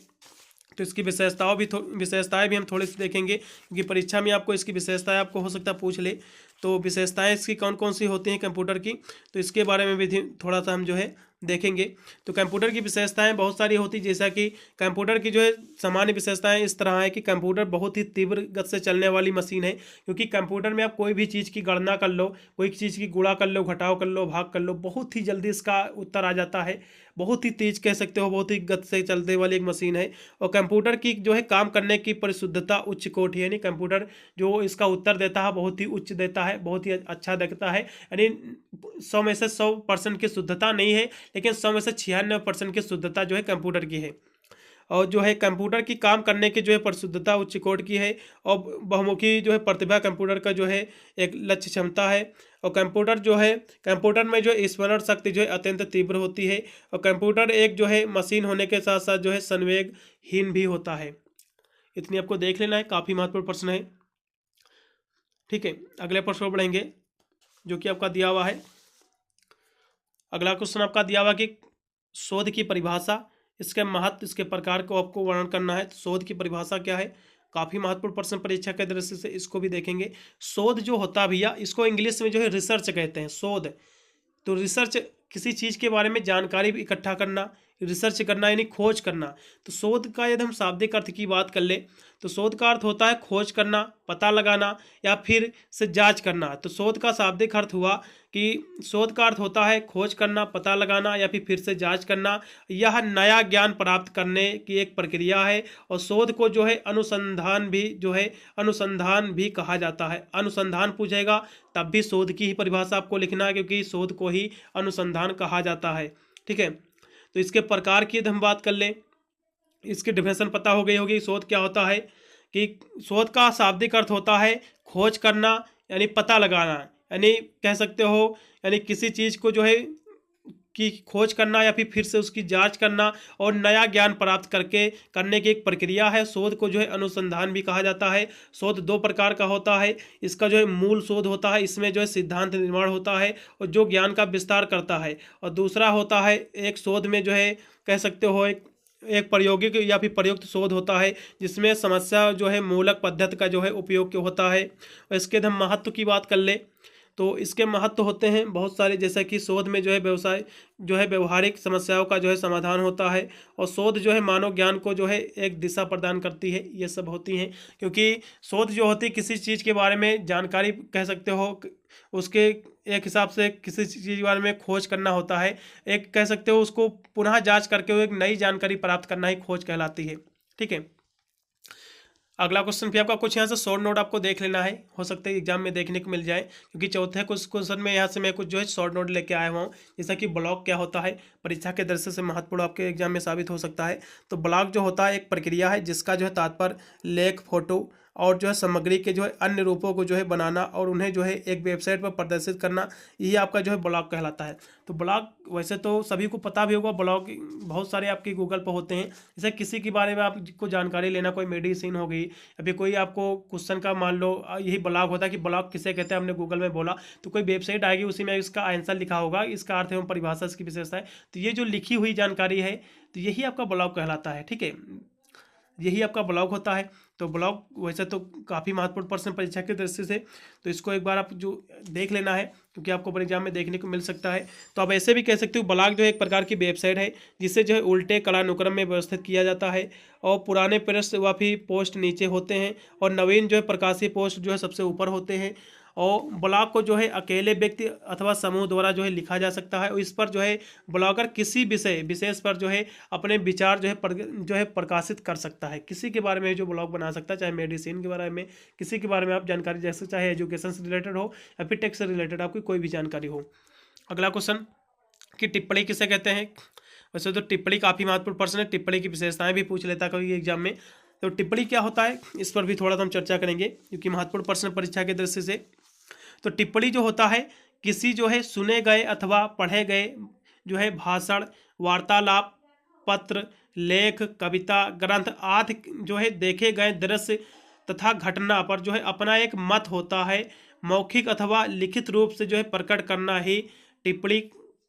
तो इसकी विशेषताएं भी हम थोड़ी सी देखेंगे, क्योंकि परीक्षा में आपको इसकी विशेषताएं आपको हो सकता है पूछ ले। तो विशेषताएं इसकी कौन कौन सी होती हैं कंप्यूटर की, तो इसके बारे में भी थोड़ा सा हम जो है देखेंगे। तो कंप्यूटर की विशेषताएं बहुत सारी होती, जैसा कि कंप्यूटर की जो है सामान्य विशेषताएं इस तरह है कि कंप्यूटर बहुत ही तीव्र गति से चलने वाली मशीन है। क्योंकि कंप्यूटर में आप कोई भी चीज़ की गणना कर लो, कोई चीज़ की गुणा कर लो, घटाव कर लो, भाग कर लो, बहुत ही जल्दी इसका उत्तर आ जाता है। बहुत ही तेज कह सकते हो, बहुत ही गति से चलने वाली एक मशीन है। और कंप्यूटर की जो है काम करने की परिशुद्धता उच्च कोटि है, यानी कंप्यूटर जो इसका उत्तर देता है बहुत ही उच्च देता है, बहुत ही अच्छा देता है। यानी 100 में से 100% की शुद्धता नहीं है, लेकिन 100 में से 96% की शुद्धता जो है कंप्यूटर की है। और जो है कंप्यूटर की काम करने की जो है परिशुद्धता उच्च कोटि की है। और बहुमुखी जो है प्रतिभा कंप्यूटर का जो है एक लक्ष्य क्षमता है। और कंप्यूटर में जो है स्मरण शक्ति जो है अत्यंत तीव्र होती है। और कंप्यूटर एक जो है मशीन होने के साथ साथ जो है संवेगहीन भी होता है। इतनी आपको देख लेना है, काफ़ी महत्वपूर्ण प्रश्न है। ठीक है, अगले प्रश्न पर बढ़ेंगे जो कि आपका दिया हुआ है। अगला क्वेश्चन आपका दिया हुआ कि शोध की परिभाषा, इसके महत्व, इसके प्रकार को आपको वर्णन करना है। तो शोध की परिभाषा क्या है, काफ़ी महत्वपूर्ण प्रश्न परीक्षा के दृष्टि से, इसको भी देखेंगे। शोध जो होता है भैया, इसको इंग्लिश में जो है रिसर्च कहते हैं, शोध। तो रिसर्च किसी चीज़ के बारे में जानकारी इकट्ठा करना, रिसर्च करना यानी खोज करना। तो शोध का यदि हम शाब्दिक अर्थ की बात कर ले तो शोध का अर्थ होता है खोज करना, पता लगाना या फिर से जांच करना। तो शोध का शाब्दिक अर्थ हुआ कि शोध का अर्थ होता है खोज करना, पता लगाना या फिर से जांच करना। यह नया ज्ञान प्राप्त करने की एक प्रक्रिया है और शोध को जो है अनुसंधान भी कहा जाता है। अनुसंधान पूछेगा तब भी शोध की ही परिभाषा आपको लिखना है, क्योंकि शोध को ही अनुसंधान कहा जाता है। ठीक है, तो इसके प्रकार की यदि हम बात कर लें, इसकी डेफिनेशन पता हो गई होगी। शोध क्या होता है कि शोध का शाब्दिक अर्थ होता है खोज करना यानी पता लगाना, यानी कह सकते हो यानी किसी चीज़ को जो है की खोज करना या फिर से उसकी जांच करना और नया ज्ञान प्राप्त करने की एक प्रक्रिया है। शोध को जो है अनुसंधान भी कहा जाता है। शोध दो प्रकार का होता है, इसका जो है मूल शोध होता है, इसमें जो है सिद्धांत निर्माण होता है और जो ज्ञान का विस्तार करता है। और दूसरा होता है एक शोध में जो है कह सकते हो एक प्रायोगिक या फिर प्रयुक्त शोध होता है, जिसमें समस्या जो है मूलक पद्धति का जो है उपयोग होता है। और इसके हम महत्व की बात कर ले तो इसके महत्व होते हैं बहुत सारे, जैसा कि शोध में जो है व्यवहारिक समस्याओं का जो है समाधान होता है और शोध जो है मानव ज्ञान को जो है एक दिशा प्रदान करती है। ये सब होती हैं क्योंकि शोध जो होती है किसी चीज़ के बारे में जानकारी कह सकते हो, उसके एक हिसाब से किसी चीज़ के बारे में खोज करना होता है, एक कह सकते हो उसको पुनः जांच करके वो एक नई जानकारी प्राप्त करना ही खोज कहलाती है। ठीक है, अगला क्वेश्चन भी आपका कुछ यहाँ से शॉर्ट नोट आपको देख लेना है, हो सकता है एग्जाम में देखने को मिल जाए, क्योंकि चौथे कुछ क्वेश्चन में यहाँ से मैं कुछ जो है शॉर्ट नोट लेके आया हुआ हूँ। जैसा कि ब्लॉग क्या होता है परीक्षा के दृष्टि से महत्वपूर्ण आपके एग्जाम में साबित हो सकता है। तो ब्लॉग जो होता है एक प्रक्रिया है जिसका जो है तात्पर्य लेख, फोटो और जो है सामग्री के जो है अन्य रूपों को जो है बनाना और उन्हें जो है एक वेबसाइट पर प्रदर्शित करना, यही आपका जो है ब्लॉग कहलाता है। तो ब्लॉग वैसे तो सभी को पता भी होगा, ब्लॉग बहुत सारे आपके गूगल पर होते हैं। जैसे किसी के बारे में आपको जानकारी लेना, कोई मेडिसिन हो गई या फिर कोई आपको क्वेश्चन का मान लो यही ब्लॉग होता है कि ब्लॉग किसे कहते हैं, हमने गूगल में बोला तो कोई वेबसाइट आएगी, उसी में इसका आंसर लिखा होगा, इसका अर्थ एवं परिभाषा, इसकी विशेषता है। तो ये जो लिखी हुई जानकारी है तो यही आपका ब्लॉग कहलाता है। ठीक है, यही आपका ब्लॉग होता है। तो ब्लॉग वैसे तो काफ़ी महत्वपूर्ण प्रश्न परीक्षा की दृष्टि से, तो इसको एक बार आप जो देख लेना है क्योंकि आपको एग्जाम में देखने को मिल सकता है। तो आप ऐसे भी कह सकते हो ब्लॉग जो है एक प्रकार की वेबसाइट है जिसे जो है उल्टे कालानुक्रम में व्यवस्थित किया जाता है और पुराने पृष्ठ व फिर पोस्ट नीचे होते हैं और नवीन जो है प्रकाशीय पोस्ट जो है सबसे ऊपर होते हैं। और ब्लॉग को जो है अकेले व्यक्ति अथवा समूह द्वारा जो है लिखा जा सकता है और इस पर जो है ब्लॉगर किसी विषय विशेष पर जो है अपने विचार जो है प्रकाशित कर सकता है। किसी के बारे में जो ब्लॉग बना सकता है, चाहे मेडिसिन के बारे में, किसी के बारे में आप जानकारी, जैसे चाहे एजुकेशन से रिलेटेड हो या फिर टेक्स से रिलेटेड आपकी कोई भी जानकारी हो। अगला क्वेश्चन कि टिप्पणी किसे कहते हैं। वैसे तो टिप्पणी काफ़ी महत्वपूर्ण प्रश्न है, टिप्पणी की विशेषताएं भी पूछ लेता कभी एग्जाम में। तो टिप्पणी क्या होता है इस पर भी थोड़ा सा हम चर्चा करेंगे क्योंकि महत्वपूर्ण प्रश्न परीक्षा के दृष्टि से। तो टिप्पणी जो होता है किसी जो है सुने गए अथवा पढ़े गए जो है भाषण, वार्तालाप, पत्र, लेख, कविता, ग्रंथ आदि जो है देखे गए दृश्य तथा घटना पर जो है अपना एक मत होता है, मौखिक अथवा लिखित रूप से जो है प्रकट करना ही टिप्पणी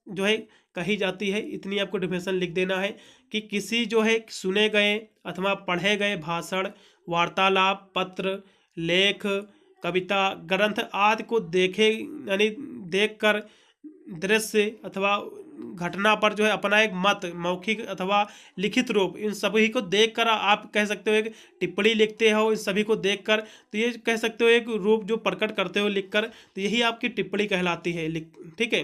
जो है कही जाती है। इतनी आपको डेफिनेशन लिख देना है कि किसी जो है सुने गए अथवा पढ़े गए भाषण, वार्तालाप, पत्र, लेख, कविता, ग्रंथ आदि को यानी देखकर दृश्य अथवा घटना पर जो है अपना एक मत, मौखिक अथवा लिखित रूप, इन सभी को देखकर आप कह सकते हो एक टिप्पणी लिखते हो। इन सभी को देखकर तो ये कह सकते हो एक रूप जो प्रकट करते हो लिखकर, तो यही आपकी टिप्पणी कहलाती है। ठीक है,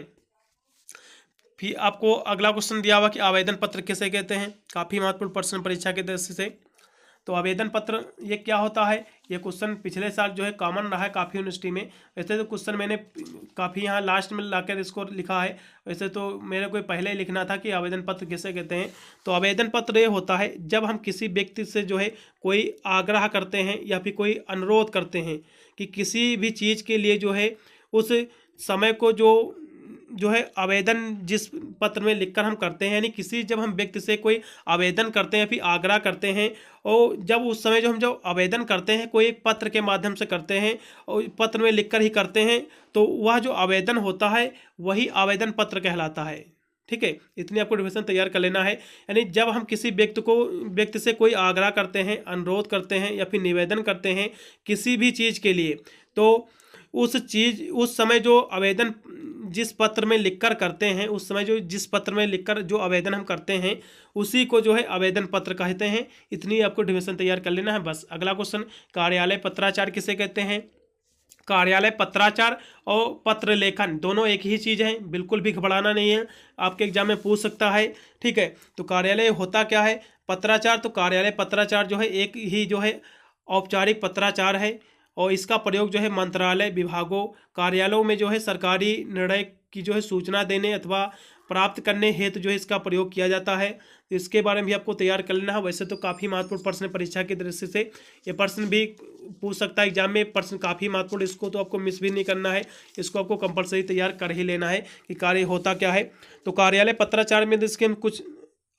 फिर आपको अगला क्वेश्चन दिया हुआ कि आवेदन पत्र किसे कहते हैं, काफ़ी महत्वपूर्ण प्रश्न परीक्षा के दृष्टि से। तो आवेदन पत्र ये क्या होता है, ये क्वेश्चन पिछले साल जो है कॉमन रहा है काफ़ी यूनिवर्सिटी में। वैसे तो क्वेश्चन मैंने काफ़ी यहाँ लास्ट में लाकर इसको लिखा है, वैसे तो मेरे को पहले ही लिखना था कि आवेदन पत्र किसे कहते हैं। तो आवेदन पत्र ये होता है जब हम किसी व्यक्ति से जो है कोई आग्रह करते हैं या फिर कोई अनुरोध करते हैं कि किसी भी चीज़ के लिए जो है उस समय को जो है आवेदन जिस पत्र में लिखकर हम करते हैं, यानी जब हम व्यक्ति से कोई आवेदन करते हैं फिर आग्रह करते हैं और जब उस समय जो आवेदन करते हैं कोई एक पत्र के माध्यम से करते हैं और पत्र में लिखकर ही करते हैं, तो वह जो आवेदन होता है वही आवेदन पत्र कहलाता है। ठीक है, इतनी आपको डिफिनेशन तैयार कर लेना है। यानी जब हम किसी व्यक्ति से कोई आग्रह करते हैं, अनुरोध करते हैं या फिर निवेदन करते हैं किसी भी चीज़ के लिए, तो उस समय जो आवेदन जिस पत्र में लिखकर करते हैं, उस समय जो जिस पत्र में लिखकर जो आवेदन हम करते हैं उसी को जो है आवेदन पत्र कहते हैं। इतनी आपको डिफिनेशन तैयार कर लेना है बस। अगला क्वेश्चन, कार्यालय पत्राचार किसे कहते हैं? कार्यालय पत्राचार और पत्र लेखन दोनों एक ही चीज़ है, बिल्कुल भी घबराना नहीं है, आपके एग्जाम में पूछ सकता है। ठीक है, तो कार्यालय होता क्या है? पत्राचार। तो कार्यालय पत्राचार जो है एक ही जो है औपचारिक पत्राचार है और इसका प्रयोग जो है मंत्रालय, विभागों, कार्यालयों में जो है सरकारी निर्णय की जो है सूचना देने अथवा प्राप्त करने हेतु जो है इसका प्रयोग किया जाता है। तो इसके बारे में भी आपको तैयार कर लेना है। वैसे तो काफ़ी महत्वपूर्ण प्रश्न है परीक्षा की दृष्टि से, ये प्रश्न भी पूछ सकता है एग्जाम में, प्रश्न काफ़ी महत्वपूर्ण, इसको तो आपको मिस भी नहीं करना है, इसको आपको कंपलसरी तैयार कर ही लेना है कि कार्य होता क्या है। तो कार्यालय पत्राचार में इसके हम कुछ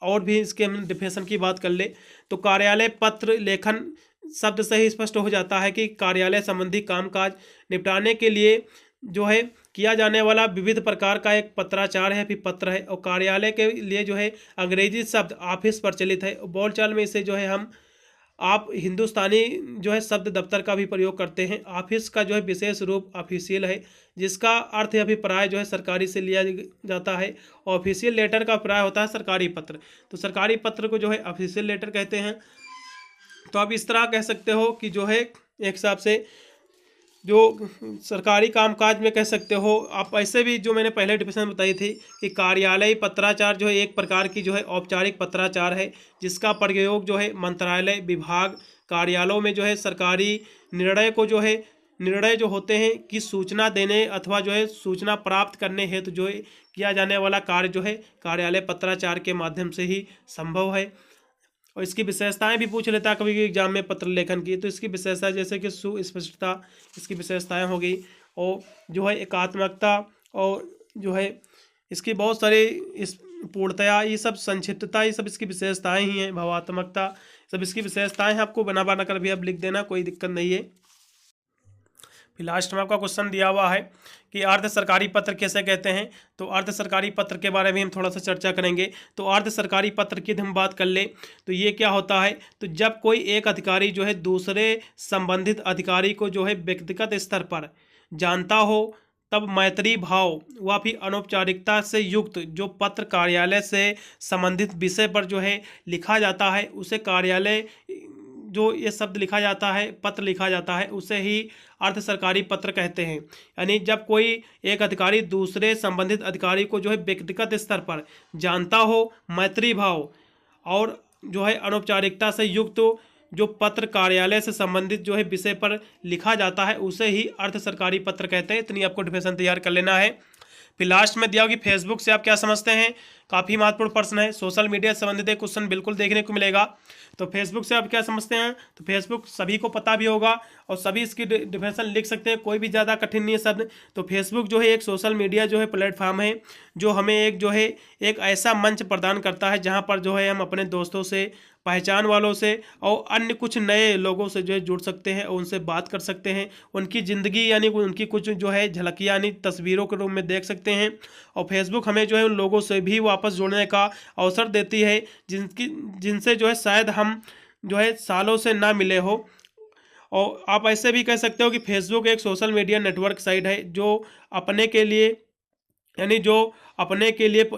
और भी इसके हम डिफिनेशन की बात कर ले तो कार्यालय पत्र लेखन शब्द से ही स्पष्ट हो जाता है कि कार्यालय संबंधी कामकाज निपटाने के लिए जो है किया जाने वाला विविध प्रकार का एक पत्राचार है, फिर पत्र है। और कार्यालय के लिए जो है अंग्रेजी शब्द ऑफिस प्रचलित है, बोलचाल में इसे जो है हम आप हिंदुस्तानी जो है शब्द दफ्तर का भी प्रयोग करते हैं। ऑफिस का जो है विशेष रूप ऑफिशियल है, जिसका अर्थ अभिप्राय जो है सरकारी से लिया जाता है। ऑफिशियल लेटर का अभिप्राय होता है सरकारी पत्र, तो सरकारी पत्र को जो है ऑफिशियल लेटर कहते हैं। तो आप इस तरह कह सकते हो कि जो है एक हिसाब से जो सरकारी कामकाज में कह सकते हो आप, ऐसे भी जो मैंने पहले डिफिनेशन बताई थी कि कार्यालय पत्राचार जो है एक प्रकार की जो है औपचारिक पत्राचार है, जिसका प्रयोग जो है मंत्रालय, विभाग, कार्यालयों में जो है सरकारी निर्णय को जो है निर्णय जो होते हैं कि सूचना देने अथवा जो है सूचना प्राप्त करने हेतु जो है किया जाने वाला कार्य जो है कार्यालय पत्राचार के माध्यम से ही संभव है। और इसकी विशेषताएं भी पूछ लेता है कभी एग्जाम में पत्र लेखन की, तो इसकी विशेषता जैसे कि सुस्पष्टता, इसकी विशेषताएं हो गई, और जो है एकात्मकता, और जो है इसकी बहुत सारी इस पूर्णतया, ये सब संक्षिप्तता, ये सब इसकी विशेषताएं ही हैं, भावात्मकता, सब इसकी विशेषताएं हैं। आपको बना बना कर भी अब लिख देना, कोई दिक्कत नहीं है। फिर लास्ट में आपका क्वेश्चन दिया हुआ है कि अर्ध सरकारी पत्र किसे कहते हैं। तो अर्ध सरकारी पत्र के बारे में हम थोड़ा सा चर्चा करेंगे। तो अर्ध सरकारी पत्र की हम बात कर ले तो ये क्या होता है, तो जब कोई एक अधिकारी जो है दूसरे संबंधित अधिकारी को जो है व्यक्तिगत स्तर पर जानता हो, तब मैत्री भाव व फिर अनौपचारिकता से युक्त जो पत्र कार्यालय से संबंधित विषय पर जो है लिखा जाता है, उसे कार्यालय जो ये शब्द लिखा जाता है, पत्र लिखा जाता है, उसे ही अर्ध सरकारी पत्र कहते हैं। यानी जब कोई एक अधिकारी दूसरे संबंधित अधिकारी को जो है व्यक्तिगत स्तर पर जानता हो, मैत्री भाव और जो है अनौपचारिकता से युक्त जो पत्र कार्यालय से संबंधित जो है विषय पर लिखा जाता है, उसे ही अर्ध सरकारी पत्र कहते हैं। इतनी आपको डिफिनेशन तैयार कर लेना है। फिर लास्ट में दिया हो कि फेसबुक से आप क्या समझते हैं, काफ़ी महत्वपूर्ण प्रश्न है, सोशल मीडिया से संबंधित एक क्वेश्चन बिल्कुल देखने को मिलेगा। तो फेसबुक से आप क्या समझते हैं, तो फेसबुक सभी को पता भी होगा और सभी इसकी डिफिनेशन लिख सकते हैं, कोई भी ज़्यादा कठिन नहीं है शब्द। तो फेसबुक जो है एक सोशल मीडिया जो है प्लेटफॉर्म है, जो हमें एक जो है एक ऐसा मंच प्रदान करता है जहाँ पर जो है हम अपने दोस्तों से, पहचान वालों से और अन्य कुछ नए लोगों से जो है जुड़ सकते हैं और उनसे बात कर सकते हैं, उनकी ज़िंदगी यानी उनकी कुछ जो है झलकियाँ यानी तस्वीरों के रूप में देख सकते हैं। और फेसबुक हमें जो है उन लोगों से भी वापस जुड़ने का अवसर देती है जिनसे जो है शायद हम जो है सालों से ना मिले हो। और आप ऐसे भी कह सकते हो कि फेसबुक एक सोशल मीडिया नेटवर्क साइट है जो अपने के लिए यानी जो अपने के लिए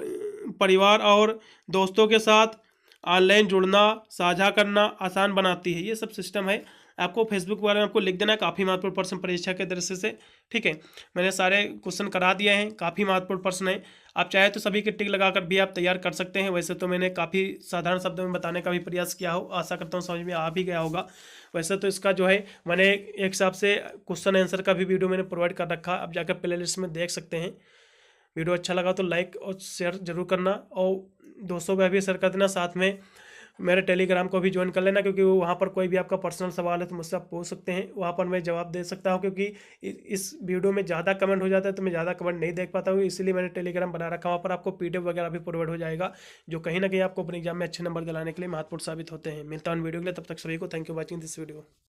परिवार और दोस्तों के साथ ऑनलाइन जुड़ना, साझा करना आसान बनाती है। ये सब सिस्टम है। आपको फेसबुक के बारे में आपको लिख देना है, काफ़ी महत्वपूर्ण प्रश्न परीक्षा के दृष्टि से। ठीक है, मैंने सारे क्वेश्चन करा दिए हैं, काफ़ी महत्वपूर्ण प्रश्न है। आप चाहे तो सभी के टिक लगाकर भी आप तैयार कर सकते हैं। वैसे तो मैंने काफ़ी साधारण शब्दों में बताने का भी प्रयास किया हो, आशा करता हूँ समझ में आ भी गया होगा। वैसे तो इसका जो है मैंने एक हिसाब से क्वेश्चन आंसर का भी वीडियो मैंने प्रोवाइड कर रखा, आप जाकर प्ले लिस्ट में देख सकते हैं। वीडियो अच्छा लगा तो लाइक और शेयर जरूर करना और दोस्तों में भी शेयर कर देना। साथ में मेरे टेलीग्राम को भी ज्वाइन कर लेना, क्योंकि वहाँ पर कोई भी आपका पर्सनल सवाल है तो मुझसे आप पूछ सकते हैं, वहाँ पर मैं जवाब दे सकता हूँ। क्योंकि इस वीडियो में ज़्यादा कमेंट हो जाता है तो मैं ज़्यादा कमेंट नहीं देख पाता हूँ, इसलिए मैंने टेलीग्राम बना रखा। वहाँ पर आपको PDF वगैरह भी प्रोवाइड हो जाएगा, जो कहीं ना कहीं आपको अपने एग्जाम में अच्छे नंबर दिलाने के लिए महत्वपूर्ण साबित होते हैं। मिलता हूँ वीडियो के लिए, तब तक सभी को thank you watching this video.